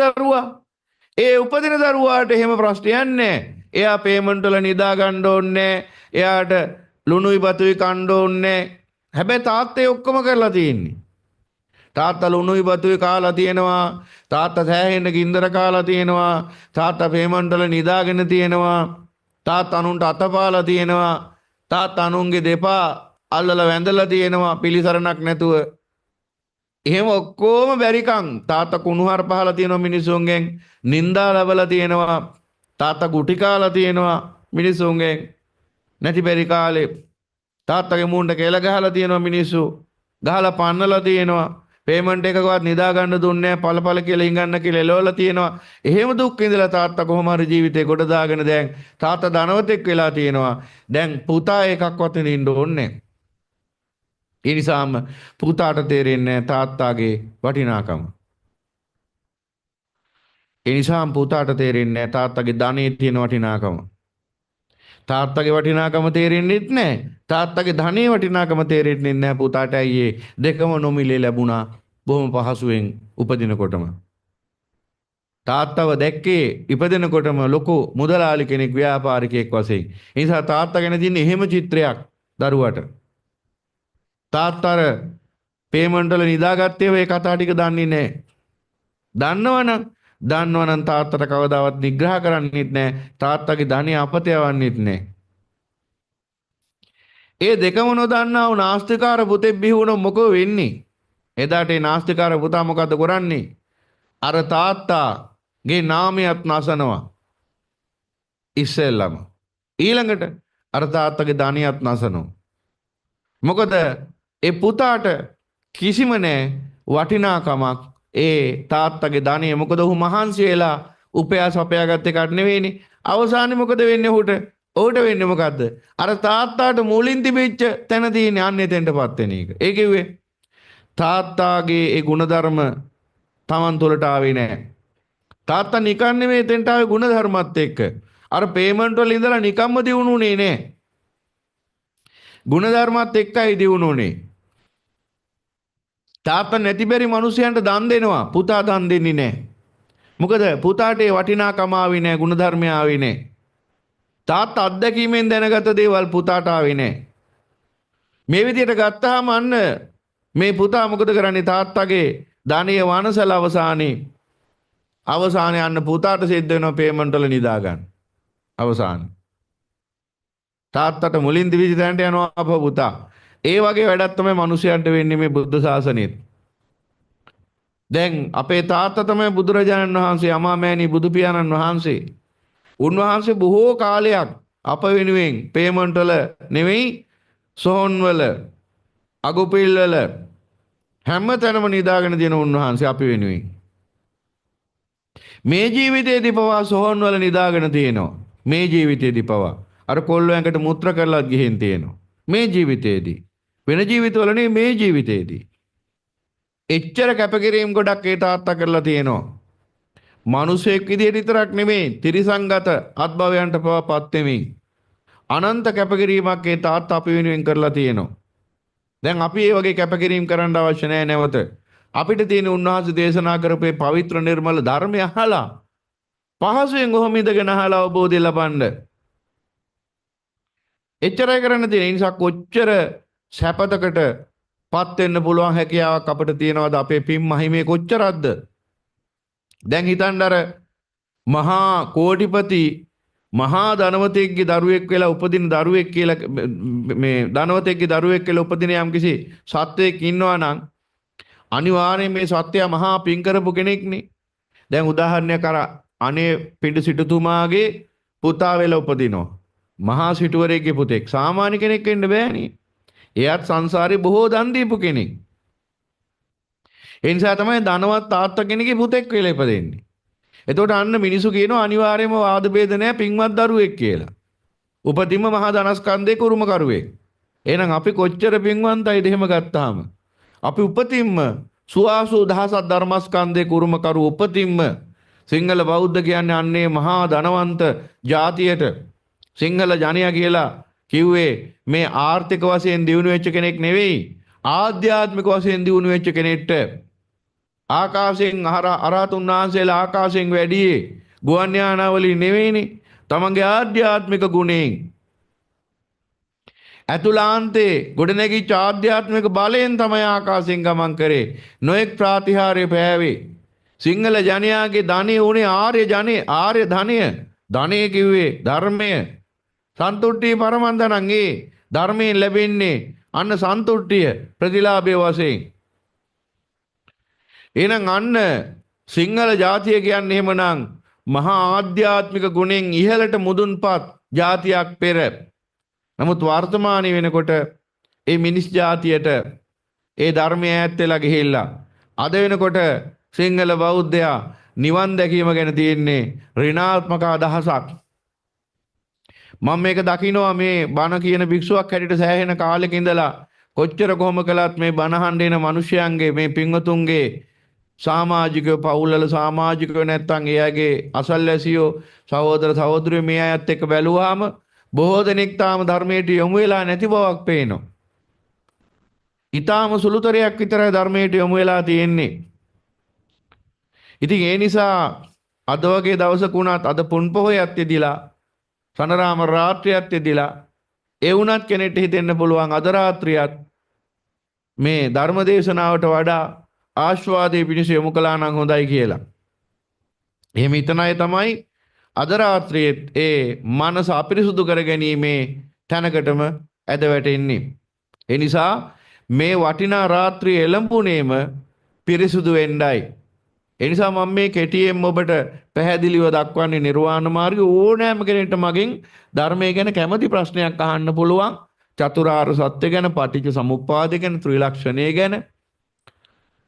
Speaker 5: දරුවාට එහෙම ප්‍රශ්නයක් නැහැ. එයා පේමන්ට් වල නිදා ගන්න ඕනේ. එයාට ලුණුයි බතුයි කන්න ඕනේ. හැබැයි තාත්තේ ඔක්කොම කරලා තියෙන්නේ. තාත්තා ලුණුයි බතුයි කාලා තියෙනවා. තාත්තා සෑහෙන ගින්දර කාලා තියෙනවා. තාත්තා පේමන්ට් වල නිදාගෙන තියෙනවා. තාත්තා අනුන්ට අතපාලා තියෙනවා. තාත්තා අනුන්ගේ දෙපා අල්ලලා වැඳලා තියෙනවා පිළිසරණක් නැතුව. එහෙම ඔක්කොම බැරිකම් තාත්තා කුණුහර පහලා තියෙනවා මිනිසුන්ගෙන්. නින්දා ලැබලා තියෙනවා. තාත්තා ගුටි කාලා තියෙනවා මිනිසුන්ගෙන්. නැති බැරි කාලේ තාත්තගේ මූණට කෙල ගහලා තියෙනවා මිනිස්සු. ගහලා පන්නලා තියෙනවා. පේමන්ට් එකකවත් නිදා ගන්න දුන්නේ නැහැ. පළපළ කියලා හිඟන්න කියලා එලවලා තියෙනවා. එහෙම දුක් විඳලා තාත්තා කොහොම හරි ජීවිතේ ගොඩ දාගෙන දැන් තාත්තා ධනවතෙක් වෙලා තියෙනවා. දැන් පුතා එකක්වත් නින්න ඕනේ. ඒ නිසාම පුතාට තේරෙන්නේ තාත්තාගේ වටිනාකම. ඒ නිසාම පුතාට තේරෙන්නේ තාත්තගේ ධනෙ තියෙන වටිනාකම. තාත්තගේ වටිනාකම තේරෙන්නෙත් නැහැ. තාත්තගේ ධනෙ වටිනාකම තේරෙන්නේ නැහැ පුතාට. අයියේ දෙකම නොමිලේ ලැබුණා බොහොම පහසුවෙන් උපදිනකොටම. තාත්තව දැක්කේ ඉපදෙනකොටම ලොකු මුදලාලි කෙනෙක් ව්‍යාපාරිකයෙක් වශයෙන්. ඒ නිසා තාත්තා ගැන තියෙන එහෙම චිත්‍රයක් දරුවට. තාත්තර පේමන්ට් වල නිදාගත්තේ ඔය කතා ටික දන්නේ නැහැ. දන්නවනම් තාත්තට කවදාවත් නිග්‍රහ කරන්නෙත් නැහැ. තාත්තගේ ධනිය අපත යවන්නෙත් නැහැ. ඒ දෙකම නොදන්නා වූ නාස්තිකාර පුතෙක් බිහි වුණොත් මොකෝ වෙන්නේ? එදාට ඒ නාස්තිකාර පුතා මොකද කරන්නේ? අර තාත්තාගේ නාමයත් නැසනවා. ඉස්සෙල්ලම ඊළඟට අර තාත්තගේ ධනියත් නැසනවා. මොකද ඒ පුතාට කිසිම නැහැ වටිනාකමක් ඒ තාත්තගේ ධනෙ. මොකද ඔහු මහන්සි වෙලා උපයා සපයා ගත්ත එකක් නෙවෙයිනේ. අවසානයේ මොකද වෙන්නේ ඔහුට? ඔහුට වෙන්නේ මොකද්ද? අර තාත්තාට මුලින් තිබිච්ච තැන තියෙන අන්නේ තැනටපත් වෙන එක. ඒ කිව්වේ තාත්තාගේ ඒ ಗುಣධර්ම Taman තුලට ආවේ නැහැ. තාත්තා නිකන් නෙවෙයි තැනට ආවේ ಗುಣධර්මත් එක්ක. අර පේමන්ට් වල ඉඳලා නිකම්ම දිනුනේ නෑ. ಗುಣධර්මත් එක්කයි දිනුනේ. තාත්තා නැති බැරි මිනිසයන්ට දන් දෙනවා. පුතා දන් දෙන්නේ නැහැ. මොකද පුතාට ඒ වටිනාකම ආවේ නැහැ, ಗುಣධර්මය ආවේ නැහැ. තාත්තා අත්දැකීමෙන් දැනගත දේවල් පුතාට ආවේ නැහැ. මේ විදිහට ගත්තාම අන්න මේ පුතා මොකද කරන්නේ? තාත්තගේ ධනය වනසල අවසානයේ අන්න පුතාට සිද්ධ වෙනවා පේමන්ට් වල නිදා ගන්න. අවසානයේ තාත්තට මුලින් දිවිසි දැනට යනවා අප පුතා. ඒ වගේ වැඩක් තමයි මිනිසයන්ට වෙන්නේ මේ බුද්ධ ශාසනයෙත්. දැන් අපේ තාත්තා තමයි බුදුරජාණන් වහන්සේ, අමාමෑණී බුදු පියාණන් වහන්සේ. උන්වහන්සේ බොහෝ කාලයක් අප වෙනුවෙන් පේමන්ට් වල නෙවෙයි සොහොන් වල අගුපිල් වල හැම තැනම නිදාගෙන දින උන්වහන්සේ අපි වෙනුවෙන්. මේ ජීවිතයේදී පවා සොහොන් වල නිදාගෙන තියෙනවා. මේ ජීවිතයේදී පවා අර කොල්ලෝ ඇඟට මුත්‍ර කරලා ගිහින් තියෙනවා. මේ ජීවිතයේදී වෙන ජීවිතවල නෙවෙයි මේ ජීවිතයේදී. එච්චර කැපකිරීම ගොඩක් ඒ තාත්තා කරලා තියෙනවා. මිනිසෙක් විදියට විතරක් නෙමෙයි තිරිසංගත අත්භවයන්ට පවාපත් වෙමින් අනන්ත කැපකිරීමක් ඒ තාත්තා අපි වෙනුවෙන් කරලා තියෙනවා. දැන් අපි මේ වගේ කැපකිරීම කරන්න අවශ්‍ය නැහැ නැවත. අපිට තියෙන උන්වහන්සේ දේශනා කරපු පවිත්‍ර නිර්මල ධර්මය අහලා පහසුවෙන් ඔහොම ඉඳගෙන අහලා අවබෝධය ලබන්න. එච්චරයි කරන්න තියෙන. ඒ නිසා කොච්චර සැපතකට පත් වෙන්න පුළුවන් හැකියාවක් අපිට තියෙනවද? අපේ පින් මහිමේ කොච්චරක්ද? දැන් හිතන්න අර මහා කෝටිපති මහා ධනවතෙක්ගේ දරුවෙක් වෙලා උපදින දරුවෙක් කියලා මේ ධනවතෙක්ගේ දරුවෙක් කියලා උපදින යම්කිසි සත්වයෙක් ඉන්නවා නම් අනිවාර්යයෙන් මේ සත්වයා මහා පින් කරපු කෙනෙක්නේ. දැන් උදාහරණයක් අර අනේ පිඬු සිටුතුමාගේ පුතා වෙලා උපදිනවා. මහා සිටුවරයෙක්ගේ පුතෙක්. සාමාන්‍ය කෙනෙක් වෙන්න බෑනේ. එයාත් සංසාරේ බොහෝ දන් දීපු කෙනෙක්. ඒ නිසා තමයි ධනවත් තාත්තා කෙනෙක්ගේ පුතෙක් වෙලා ඉපදෙන්නේ. එතකොට අන්න මිනිසු කියනවා අනිවාර්යයෙන්ම වාද ભેද නැහැ පින්වත් දරුවෙක් කියලා. උපතින්ම මහා ධනස්කන්ධේ කුරුමකරුවෙක්. එහෙනම් අපි කොච්චර පින්වන්තයිද එහෙම ගත්තාම? අපි උපතින්ම සුවාසු දහසක් ධර්මස්කන්ධේ කුරුමකරු උපතින්ම සිංහල බෞද්ධ කියන්නේ අන්නේ මහා ධනවන්ත ජාතියට සිංහල ජනයා කියලා කිව්වේ මේ ආර්ථික වශයෙන් දියුණු වෙච්ච කෙනෙක් නෙවෙයි ආධ්‍යාත්මික වශයෙන් දියුණු වෙච්ච කෙනෙක්ට ආකාශයෙන් අරහතුන් වහන්සේලා ආකාශයෙන් වැඩියේ ගුවන් යානාවලින් නෙවෙයිනේ තමන්ගේ ආධ්‍යාත්මික ගුණයෙන් ඇතුළාන්තේ ගොඩනැගිච්ච ආධ්‍යාත්මික බලයෙන් තමයි ආකාශයෙන් ගමන් කරේ නොඑක් ප්‍රාතිහාර්ය පෑවේ සිංහල ජනයාගේ ධනෙ උනේ ආර්ය ධනය ධනෙ කිව්වේ ධර්මය සන්තුට්ඨිය පරමන්දනං ඒ ධර්මයෙන් ලැබෙන්නේ අන්න සන්තුට්ඨිය ප්‍රතිලාභය වශයෙන් එහෙනම් අන්න සිංහල ජාතිය කියන්නේ එහෙමනම් මහා ආධ්‍යාත්මික ගුණෙන් ඉහළට මුදුන්පත් ජාතියක් පෙර නමුත් වර්තමානයේ වෙනකොට ඒ මිනිස් ජාතියට ඒ ධර්මය ඈත් වෙලා ගිහිල්ලා අද වෙනකොට සිංහල බෞද්ධයා නිවන් දැකීම ගැන තියෙන්නේ ඍණාත්මක අදහසක් මම මේක දකිනවා මේ බණ කියන භික්ෂුවක් හැටියට සෑහෙන කාලෙක ඉඳලා කොච්චර කොහොම කළත් මේ බණ අහන්න එන මිනිසයන්ගේ මේ පින්වතුන්ගේ සමාජිකව පවුල්වල සමාජිකව නැත්තම් එයාගේ අසල්වැසියෝ සහෝදර සහෝදරියෝ මේ අයත් එක්ක බැලුවාම බොහෝ දෙනෙක් තාම ධර්මයට යොමු වෙලා නැති බවක් පේනවා. ඊටාම සුළුතරයක් විතරයි ධර්මයට යොමු වෙලා තියෙන්නේ. ඉතින් ඒ නිසා අද වගේ දවසක උනත් අද පුන් පොහොයත් යෙදිලා සනරාම රාත්‍රියත් යෙදිලා ඒ වුණත් කෙනෙක්ට හිතෙන්න පුළුවන් අද රාත්‍රියත් මේ ධර්ම දේශනාවට වඩා ආස්වාදයේ පිණිස යොමු කළා නම් හොඳයි කියලා. එහෙම හිතන අය තමයි අද රාත්‍රියේ ඒ මනස අපිරිසුදු කරගැනීමේ තැනකටම ඇද වැටෙන්නේ. ඒ නිසා මේ වටිනා රාත්‍රියේ එළඹුණේම පිරිසුදු වෙන්නයි. ඒ නිසා මම මේ කෙටියෙන් ඔබට පැහැදිලිව දක්වන්නේ නිර්වාණ මාර්ගය ඕනෑම කෙනෙක්ට මගෙන් ධර්මය ගැන කැමති ප්‍රශ්නයක් අහන්න පුළුවන්. චතුරාර්ය සත්‍ය ගැන, පටිච්ච සමුප්පාද ගැන, ත්‍රිලක්ෂණය ගැන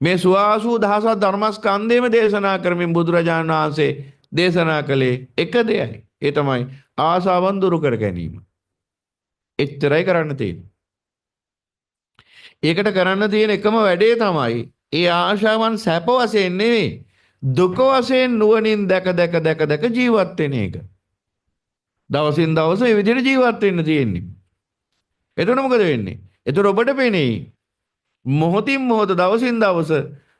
Speaker 5: මේ සුවාසු දහසක් ධර්මස්කන්ධයම දේශනා කරමින් බුදුරජාණන් වහන්සේ දේශනා කළේ එක දෙයයි. ඒ තමයි ආසාවන් දුරු කර ගැනීම. එච්චරයි කරන්න තියෙන්නේ. ඒකට කරන්න තියෙන එකම වැඩේ තමයි ඒ ආශාවන් සැප වශයෙන් නෙවෙයි දුක වශයෙන් නුවණින් දැක ජීවත් වෙන එක. දවසින් දවස මේ විදිහට ජීවත් වෙන්න තියෙන්නේ. එතකොට මොකද වෙන්නේ? එතකොට ඔබට පේන්නේ මොහොතින් මොහොත දවසින් දවස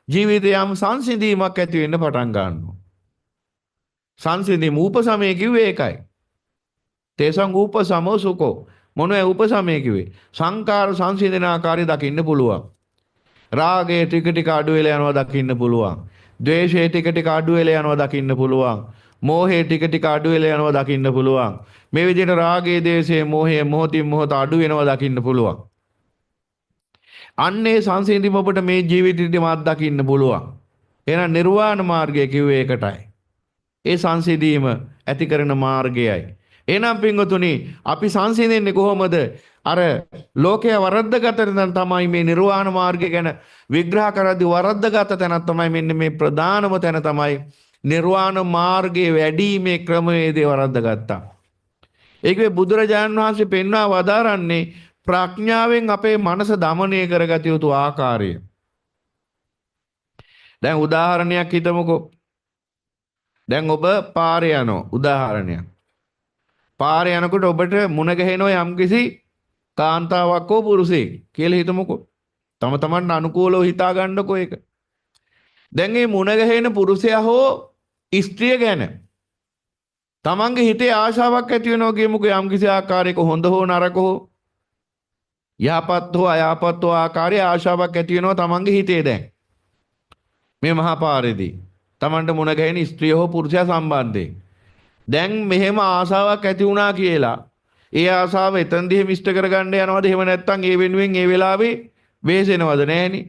Speaker 5: ජීවිතේ යම් සංසිඳීමක් ඇති වෙන්න පටන් ගන්නවා. සංසිඳීම උපසමය කිව්වේ ඒකයි. තේසං උපසමෝ සුඛෝ මොනවයි උපසමය කිව්වේ? සංකාර සංසිඳන ආකාරය දකින්න පුළුවන්. රාගය ටික ටික අඩු වෙලා යනවා දකින්න පුළුවන්. ද්වේෂය ටික ටික අඩු වෙලා යනවා දකින්න පුළුවන්. මෝහය ටික ටික අඩු වෙලා යනවා දකින්න පුළුවන්. මේ විදිහට රාගය, ද්වේෂය, මෝහය මොහොතින් මොහොත අඩු වෙනවා දකින්න පුළුවන්. අන්නේ සංසිඳීම ඔබට මේ ජීවිතේදී මාත් දකින්න පුළුවන්. එහෙනම් නිර්වාණ මාර්ගය කිව්වේ ඒකටයි. ඒ සංසිඳීම ඇති කරන මාර්ගයයි. එහෙනම් පින්වතුනි අපි සංසිඳෙන්නේ කොහොමද? අර ලෝකයේ වරද්දගත තැන තමයි මේ නිර්වාණ මාර්ගය ගැන විග්‍රහ කරද්දී වරද්දගත තැන තමයි මෙන්න මේ ප්‍රධානම තැන තමයි නිර්වාණ මාර්ගයේ වැඩිීමේ ක්‍රමවේදය වරද්දගත්තා. ඒකේ බුදුරජාණන් වහන්සේ පෙන්වා වදාරන්නේ ප්‍රඥාවෙන් අපේ මනස දමනය කරගත යුතු ආකාරය. දැන් උදාහරණයක් හිතමුකෝ. දැන් ඔබ පාරේ යනවා උදාහරණයක්. පාරේ යනකොට ඔබට මුණ ගැහෙනවා යම්කිසි කාන්තාවක් හෝ පුරුෂයෙක් කියලා හිතමුකෝ. තම තමන්ට අනුකූලව හිතා ගන්නකෝ ඒක. දැන් මේ මුණ ගැහෙන පුරුෂයා හෝ ස්ත්‍රිය ගැන තමන්ගේ හිතේ ආශාවක් ඇති වෙනවා කියමුකෝ යම්කිසි ආකාරයක හොඳ හෝ නරක හෝ යහපත් හෝ අයහපත් හෝ ආකාරයේ ආශාවක් ඇති වෙනවා තමන්ගේ හිතේ දැන්. මේ මහා පාරේදී තමන්ට මුණ ගැහෙන ස්ත්‍රිය හෝ පුරුෂයා සම්බන්ධයෙන් දැන් මෙහෙම ආසාවක් ඇති වුණා කියලා ඒ ආසාව එතනදී මිෂ්ට කරගන්න යනවද? එහෙම නැත්නම් ඒ වෙනුවෙන් ඒ වෙලාවේ වෙහෙසෙනවද? නැහෙනි.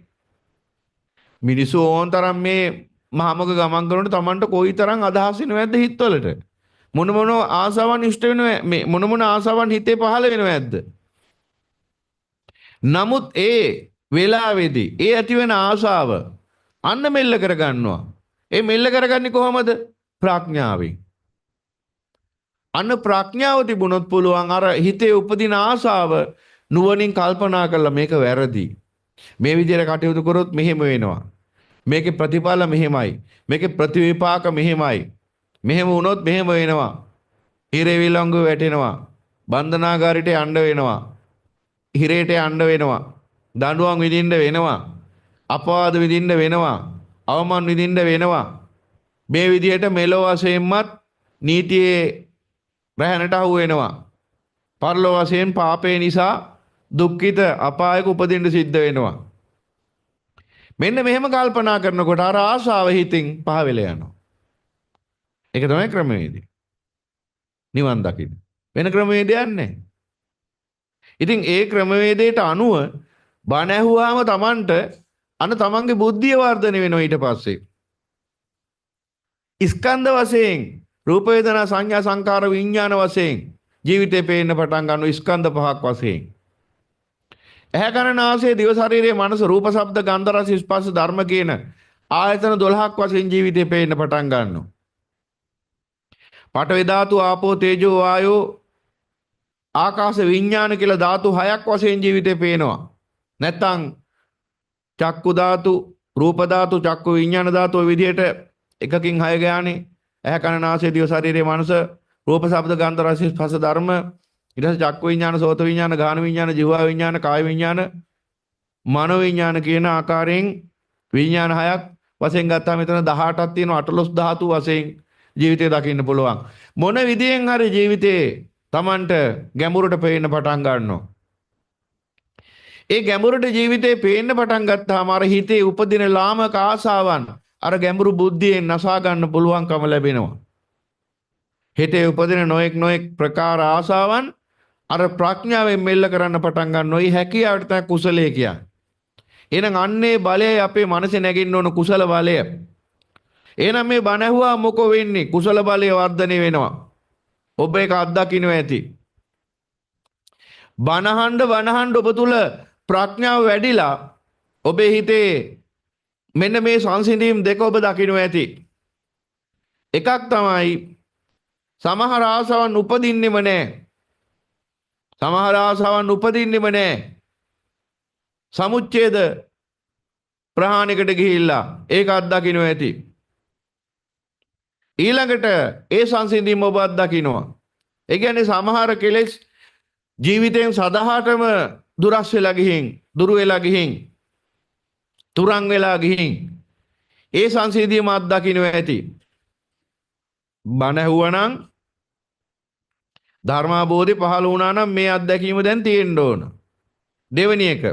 Speaker 5: මිනිස්සු ඕන් තරම් මේ මහමග ගමන් කරනකොට තමන්ට කොයිතරම් අදහස් එනවද හිතවලට? මොන මොන ආසාවන් ඉෂ්ට වෙනව මේ මොන ආසාවන් හිතේ පහළ වෙනවද? නමුත් ඒ වෙලාවේදී ඒ ඇති වෙන ආසාව අන්න මෙල්ල කරගන්නවා. ඒ මෙල්ල කරගන්නේ කොහොමද? ප්‍රඥාවෙන්. අන්න ප්‍රඥාව තිබුණොත් පුළුවන් අර හිතේ උපදින ආසාව නුවණින් කල්පනා කරලා මේක වැරදි. මේ විදිහට කටයුතු කරොත් මෙහෙම වෙනවා. මේකේ ප්‍රතිඵල මෙහෙමයි. මේකේ ප්‍රතිවිපාක මෙහෙමයි. මෙහෙම වුණොත් මෙහෙම වෙනවා. හිරේ විලංගු වැටෙනවා. බන්ධනාගාරයට යන්න වෙනවා. හිරේට යන්න වෙනවා. දඬුවම් විඳින්න වෙනවා. අපවාද විඳින්න වෙනවා. අවමන් විඳින්න වෙනවා. මේ විදිහට මෙලොව වශයෙන්මත් නීතියේ රැහැනට අහු වෙනවා. පරලොව වශයෙන් පාපේ නිසා දුක්ඛිත අපායක උපදින්න සිද්ධ වෙනවා. මෙන්න මෙහෙම කල්පනා කරනකොට අර ආශාව හිතින් පහ වෙලා යනවා. ඒක තමයි ක්‍රමවේදය. නිවන් දකින්න. වෙන ක්‍රමවේදයක් නැහැ. ඉතින් ඒ ක්‍රමවේදයට අනුව බණ ඇහුවාම Tamanට තමන්ගේ බුද්ධිය වර්ධනය වෙනවා ඊට පස්සේ. ස්කන්ධ වශයෙන් රූප වේදනා සංඥා සංකාර විඥාන වශයෙන් ජීවිතේ පේන්න පටන් ගන්නවා ස්කන්ධ පහක් වශයෙන්. ඇහැ කන නාසය දිව ශරීරයේ මනස රූප ශබ්ද ගන්ධ රස ස්පර්ශ ධර්ම කියන ආයතන 12ක් වශයෙන් ජීවිතේ පේන්න පටන් ගන්නවා. පඨවි ධාතු ආපෝ තේජෝ වායෝ ආකාශ විඥාන කියලා ධාතු 6ක් වශයෙන් ජීවිතේ පේනවා. නැත්තම් චක්කු ධාතු රූප ධාතු චක්කු විඥාන ධාතු ඔය විදිහට එකකින් 6 ගානේ ඇහැ කන නාසය දිව ශරීරයේ මනස රූප ශබ්ද ගන්ධ රස ස්පර්ශ ධර්ම ඊට පස්සේ චක්කු විඥාන සෝත විඥාන ගාන විඥාන ජීවා විඥාන කාය විඥාන මනෝ විඥාන කියන ආකාරයෙන් විඥාන 6ක් වශයෙන් ගත්තාම මෙතන 18ක් තියෙනවා 18 ධාතු වශයෙන් ජීවිතය දකින්න පුළුවන්. මොන විදියෙන් හරි ජීවිතේ Tamanට ගැඹුරට පේන්න පටන් ගන්නවා. ඒ ගැඹුරට ජීවිතේ පේන්න පටන් ගත්තාම අර හිතේ උපදින ලාමක ආසාවන් අර ගැඹුරු බුද්ධියෙන් නසා ගන්න පුළුවන්කම ලැබෙනවා. හිතේ උපදින නොඑක් ප්‍රකාර ආසාවන් අර ප්‍රඥාවෙන් මෙල්ල කරන්න පටන් ගන්නවා. ඒ හැකියාවට තමයි කුසලයේ කියන්නේ. එහෙනම් අන්නේ බලය අපේ මනසේ නැගින්න ඕන කුසල බලය. එහෙනම් මේ බණ ඇහුවා මොකෝ වෙන්නේ? කුසල බලය වර්ධනය වෙනවා. ඔබ ඒක අත්දකින්න ඇති. බණහඬ ඔබ තුල ප්‍රඥාව වැඩිලා ඔබේ හිතේ මෙන්න මේ සංසිඳීම් දෙක ඔබ දකින්න ඇති. එකක් තමයි සමහර ආසාවන් උපදින්නෙම නැහැ. සමහර ආසාවන් උපදින්නෙම නැහැ. සමුච්ඡේද ප්‍රහාණයකට ගිහිල්ලා ඒක අත්දකින්න ඇති. ඊළඟට ඒ සංසිඳීම ඔබ අත්දකින්නවා. ඒ කියන්නේ සමහර කෙලෙස් ජීවිතයෙන් සදාහටම දුරස් වෙලා ගිහින්, දුරු වෙලා ගිහින්, තුරන් වෙලා ගිහින් ඒ සංසිඳීම අත්දකින්න ඇති. බණ ඇහුවනම් ධර්මාබෝධය පහළ වුණා නම් මේ අත්දැකීම දැන් තියෙන්න ඕන. දෙවෙනි එක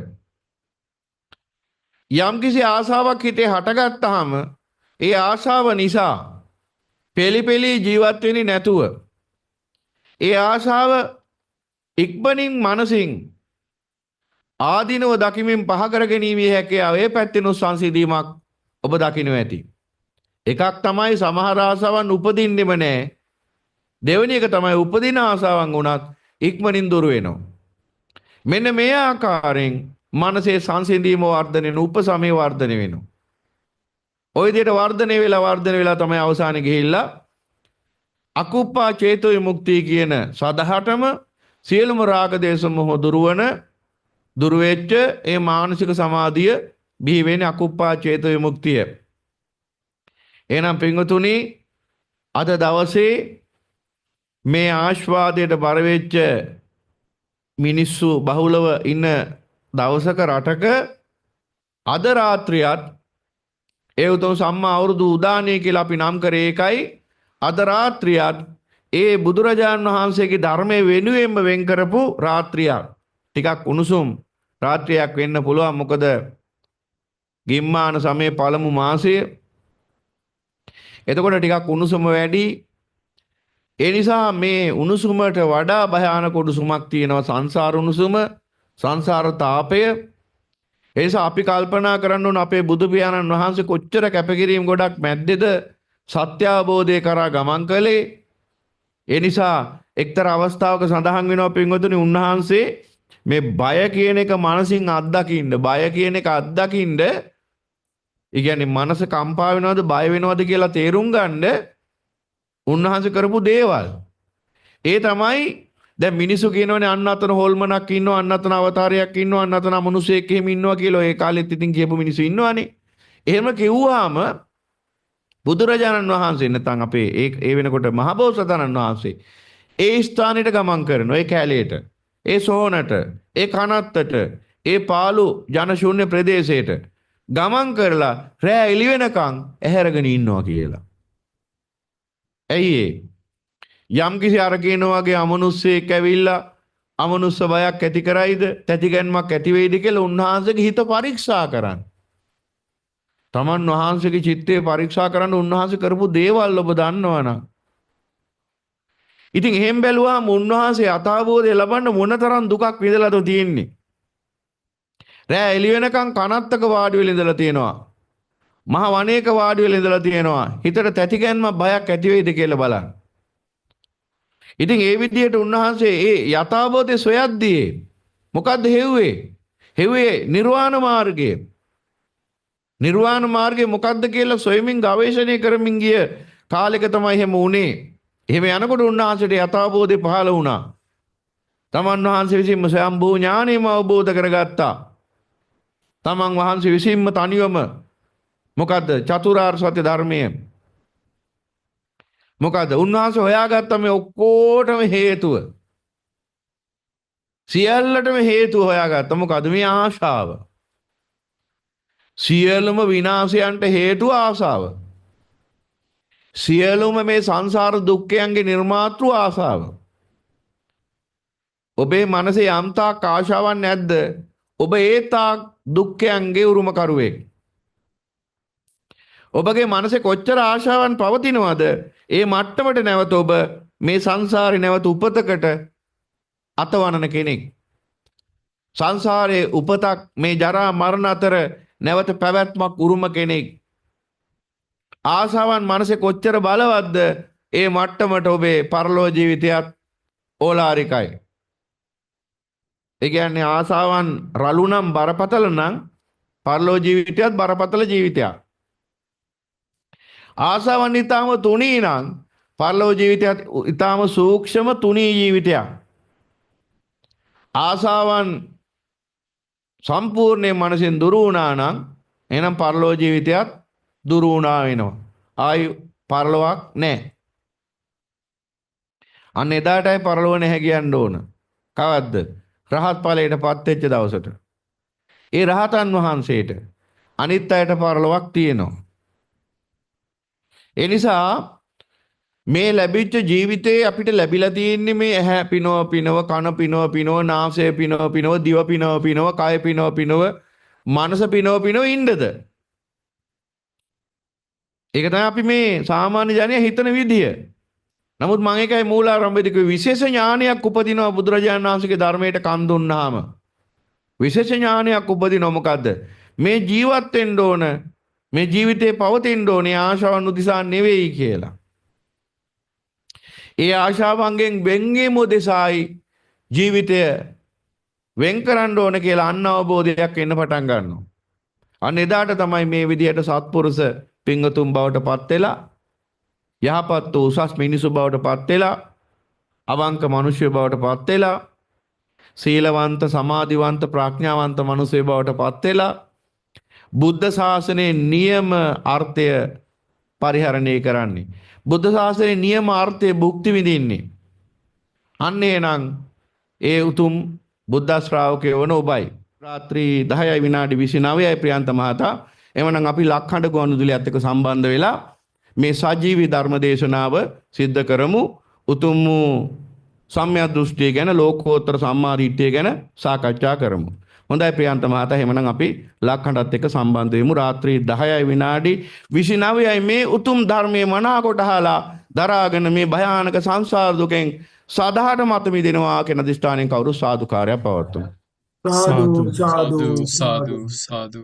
Speaker 5: යම්කිසි ආසාවක් හිතේ හටගත්තාම ඒ ආශාව නිසා පෙලිපෙලි ජීවත් වෙන්නේ නැතුව ඒ ආශාව ඉක්මනින් මනසින් ආදීනව දකිමින් පහ කර ගැනීමේ හැකියාව ඒ පැත්තෙන් සංසිඳීමක් ඔබ දකින්න ඇති. එකක් තමයි සමහර ආසාවන් උපදින්නෙම නැහැ. දෙවෙනි එක තමයි උපදින ආසාවන් උනත් ඉක්මනින් දුර වෙනවා. මෙන්න මේ ආකාරයෙන් මනසේ සංසිඳීම වර්ධනය වෙන උපසමේ වර්ධනය වෙනවා. ඔය විදිහට වර්ධනය වෙලා තමයි අවසානයේ ගිහිල්ලා අකුප්පා චේතෝ විමුක්තිය කියන සදහටම සියලුම රාග දේශ මොහ දුර වෙච්ච ඒ මානසික සමාධිය බිහි වෙන්නේ අකුප්පා චේතෝ විමුක්තිය. එහෙනම් පින්වතුනි අද දවසේ මේ ආශ්වාදයට බර වෙච්ච මිනිස්සු බහුලව ඉන්න දවසක රටක අද රාත්‍රියත් ඒ උතුම් සම්මා අවුරුදු උදානය කියලා අපි නම් කරේ ඒකයි. අද රාත්‍රියත් ඒ බුදුරජාණන් වහන්සේගේ ධර්මයේ වෙනුවෙන්ම වෙන් කරපු රාත්‍රියක්. ටිකක් උණුසුම් රාත්‍රියක් වෙන්න පුළුවන්. මොකද ගිම්මාන සමයේ පළමු මාසය. එතකොට ටිකක් උණුසුම වැඩි. ඒ නිසා මේ උණුසුමට වඩා භයානක උණුසුමක් තියෙනවා සංසාර උණුසුම, සංසාර තාපය. ඒ නිසා අපි කල්පනා කරන්න ඕන අපේ බුදු පියාණන් වහන්සේ කොච්චර කැපකිරීම ගොඩක් මැද්දේද සත්‍ය අවබෝධය කරා ගමන් කළේ. ඒ නිසා එක්තරා අවස්ථාවක සඳහන් වෙනවා පින්වතුනි උන්වහන්සේ මේ බය කියන එක මනසින් අත්දකින්න, බය කියන එක අත්දකින්න, ඒ කියන්නේ මනස කම්පා වෙනවද බය වෙනවද කියලා තේරුම් ගන්න උන්වහන්සේ කරපු දේවල්. ඒ තමයි දැන් මිනිස්සු කියනවනේ අන්න අතන හොල්මනක් ඉන්නවා, අන්න අතන අවතාරයක් ඉන්නවා, අන්න අතන මිනිසෙක් එහෙම ඉන්නවා කියලා ඒ කාලෙත් ඉතින් කියපු මිනිස්සු ඉන්නවනේ. එහෙම කිව්වාම බුදුරජාණන් වහන්සේ නැත්නම් අපේ ඒ වෙනකොට මහබෝසතාණන් වහන්සේ ඒ ස්ථානෙට ගමන් කරනවා, ඒ කැලේට, ඒ සෝනට, ඒ කනත්තට, ඒ පාළු ජනශූන්‍ය ප්‍රදේශයට ගමන් කරලා රෑ එළි වෙනකන් ඇහැරගෙන ඉන්නවා කියලා. ඇයි ඒ? යම්කිසි අර කියන වගේ අමනුස්සයෙක් ඇවිල්ලා අමනුස්ස බයක් ඇති කරයිද, තැතිගැන්මක් ඇති වෙයිද කියලා උන්වහන්සේගේ හිත පරීක්ෂා කරන්න. තමන් වහන්සේගේ චිත්තය පරීක්ෂා කරන්න උන්වහන්සේ කරපු දේවල් ඔබ දන්නවනම්. ඉතින් එහෙම බැලුවාම උන්වහන්සේ අතාවෝදය ලබන්න මොනතරම් දුකක් විඳලාද තියෙන්නේ. රෑ එළි වෙනකන් කනත්තක වාඩි වෙලා ඉඳලා තියෙනවා. මහ වනයේක වාඩි වෙලා ඉඳලා තියෙනවා. හිතට තැතිගැන්මක් බයක් ඇති වෙයිද කියලා බලන්න. ඉතින් ඒ විදිහට උන්වහන්සේ ඒ යථාබෝධය සොයද්දී මොකද්ද හෙව්වේ? හෙව්වේ නිර්වාණ මාර්ගය. නිර්වාණ මාර්ගය මොකද්ද කියලා සොයමින් ගවේෂණය කරමින් ගිය කාලෙක තමයි එහෙම වුණේ. එහෙම යනකොට උන්වහන්සේට යථාබෝධය පහළ වුණා. තමන් වහන්සේ විසින්ම සම්භූ ඥානෙම අවබෝධ කරගත්තා. තමන් වහන්සේ විසින්ම තනියම මොකද්ද චතුරාර්ය සත්‍ය ධර්මය මොකද්ද උන්වහන්සේ හොයාගත්ත මේ ඔක්කොටම හේතුව. සියල්ලටම හේතුව හොයාගත්ත මොකද්ද? මේ ආශාව. සියලුම විනාශයන්ට හේතුව ආශාව. සියලුම මේ සංසාර දුක්ඛයන්ගේ නිර්මාතෘ ආශාව. ඔබේ මනසේ යම් තාක් ආශාවක් නැද්ද? ඔබ ඒ තාක් දුක්ඛයන්ගේ උරුමකරුවෙක්. ඔබගේ මනසේ කොච්චර ආශාවන් පවතිනවද? ඒ මට්ටමට නැවත ඔබ මේ සංසාරේ නැවත උපතකට අතවනන කෙනෙක්. සංසාරයේ උපතක් මේ ජරා මරණ අතර නැවත පැවැත්මක් උරුම කෙනෙක්. ආශාවන් මනසේ කොච්චර බලවත්ද? ඒ මට්ටමට ඔබේ පරලෝ ජීවිතයත් ඕලාරිකයි. ඒ කියන්නේ ආශාවන් රළු නම් බරපතල නම් පරලෝ ජීවිතයත් බරපතල ජීවිතයක්. ආශාවන් ඊටාම තුනී නම් පරලෝ ජීවිතයත් ඊටාම සූක්ෂම තුනී ජීවිතයක්. ආශාවන් සම්පූර්ණයෙන් මනසෙන් දුරු වුණා නම් එහෙනම් පරලෝ ජීවිතයත් දුරු වුණා වෙනවා. ආයි පරලොවක් නැහැ. අන්න එදාටයි පරලොව නැහැ කියන්න ඕන. කවද්ද? රහත් ඵලයටපත් වෙච්ච දවසට. ඒ රහතන් වහන්සේට අනිත් අයට පරලොවක් තියෙනවා. ඒ නිසා මේ ලැබිච්ච ජීවිතේ අපිට ලැබිලා තියෙන්නේ මේ ඇහැ පිනව පිනව, කන පිනව පිනව, නාසය පිනව පිනව, දිව පිනව පිනව, කය පිනව පිනව, මනස පිනව පිනව ඉන්නද? ඒක තමයි අපි මේ සාමාන්‍ය ජනයා හිතන විදිය. නමුත් මම ඒකයි මූලාරම්භයේදී කිව්වේ විශේෂ ඥානයක් උපදිනවා බුදුරජාණන් වහන්සේගේ ධර්මයට කන් දුන්නාම. විශේෂ ඥානයක් උපදිනවා මොකද්ද? මේ ජීවත් වෙන්න ඕන, මේ ජීවිතේ පවතින්න ඕනේ ආශාවන් උදෙසා නෙවෙයි කියලා. ඒ ආශාවන්ගෙන් වෙන්වීම උදෙසායි ජීවිතය වෙන් කරන්න ඕන කියලා අන්න අවබෝධයක් එන්න පටන් ගන්නවා. අන්න එදාට තමයි මේ විදිහට සත්පුරුෂ පින්වතුන් බවට පත් වෙලා යහපත් වූ උසස් මිනිසු බවට පත් වෙලා අවංක මිනිසු බවට පත් වෙලා සීලවන්ත සමාධිවන්ත ප්‍රඥාවන්ත මිනිසු බවට පත් වෙලා බුද්ධ ශාසනයේ නියම අර්ථය පරිහරණය කරන්නේ. බුද්ධ ශාසනයේ නියම අර්ථය භුක්ති විඳින්නේ. අන්න එනං ඒ උතුම් බුද්ධ ශ්‍රාවකයෝ වන ඔබයි. රාත්‍රී 10යි විනාඩි 29යි ප්‍රියන්ත මහතා. එවනම් අපි ලක්හඬ ගුවන්විදුලියත් එක්ක සම්බන්ධ වෙලා මේ සජීවී ධර්ම දේශනාව සිද්ධ කරමු. උතුම් සම්‍යක් දෘෂ්ටිය ගැන, ලෝකෝත්තර සම්මා දිට්ඨිය ගැන සාකච්ඡා කරමු. හොඳයි ප්‍රියන්ත මහතා, එහෙමනම් අපි ලක්හඬත් එක්ක සම්බන්ධ වෙමු. රාත්‍රී 10යි විනාඩි 29යි මේ උතුම් ධර්මයේ මනාකොට අහලා දරාගෙන මේ භයානක සංසාර දුකෙන් සදාට මත මිදෙනවා කියන අදිෂ්ඨානයෙන් කවුරු සාදුකාරයක් පවත්වමු.
Speaker 4: Sadhu, sadhu, sadhu, sadhu.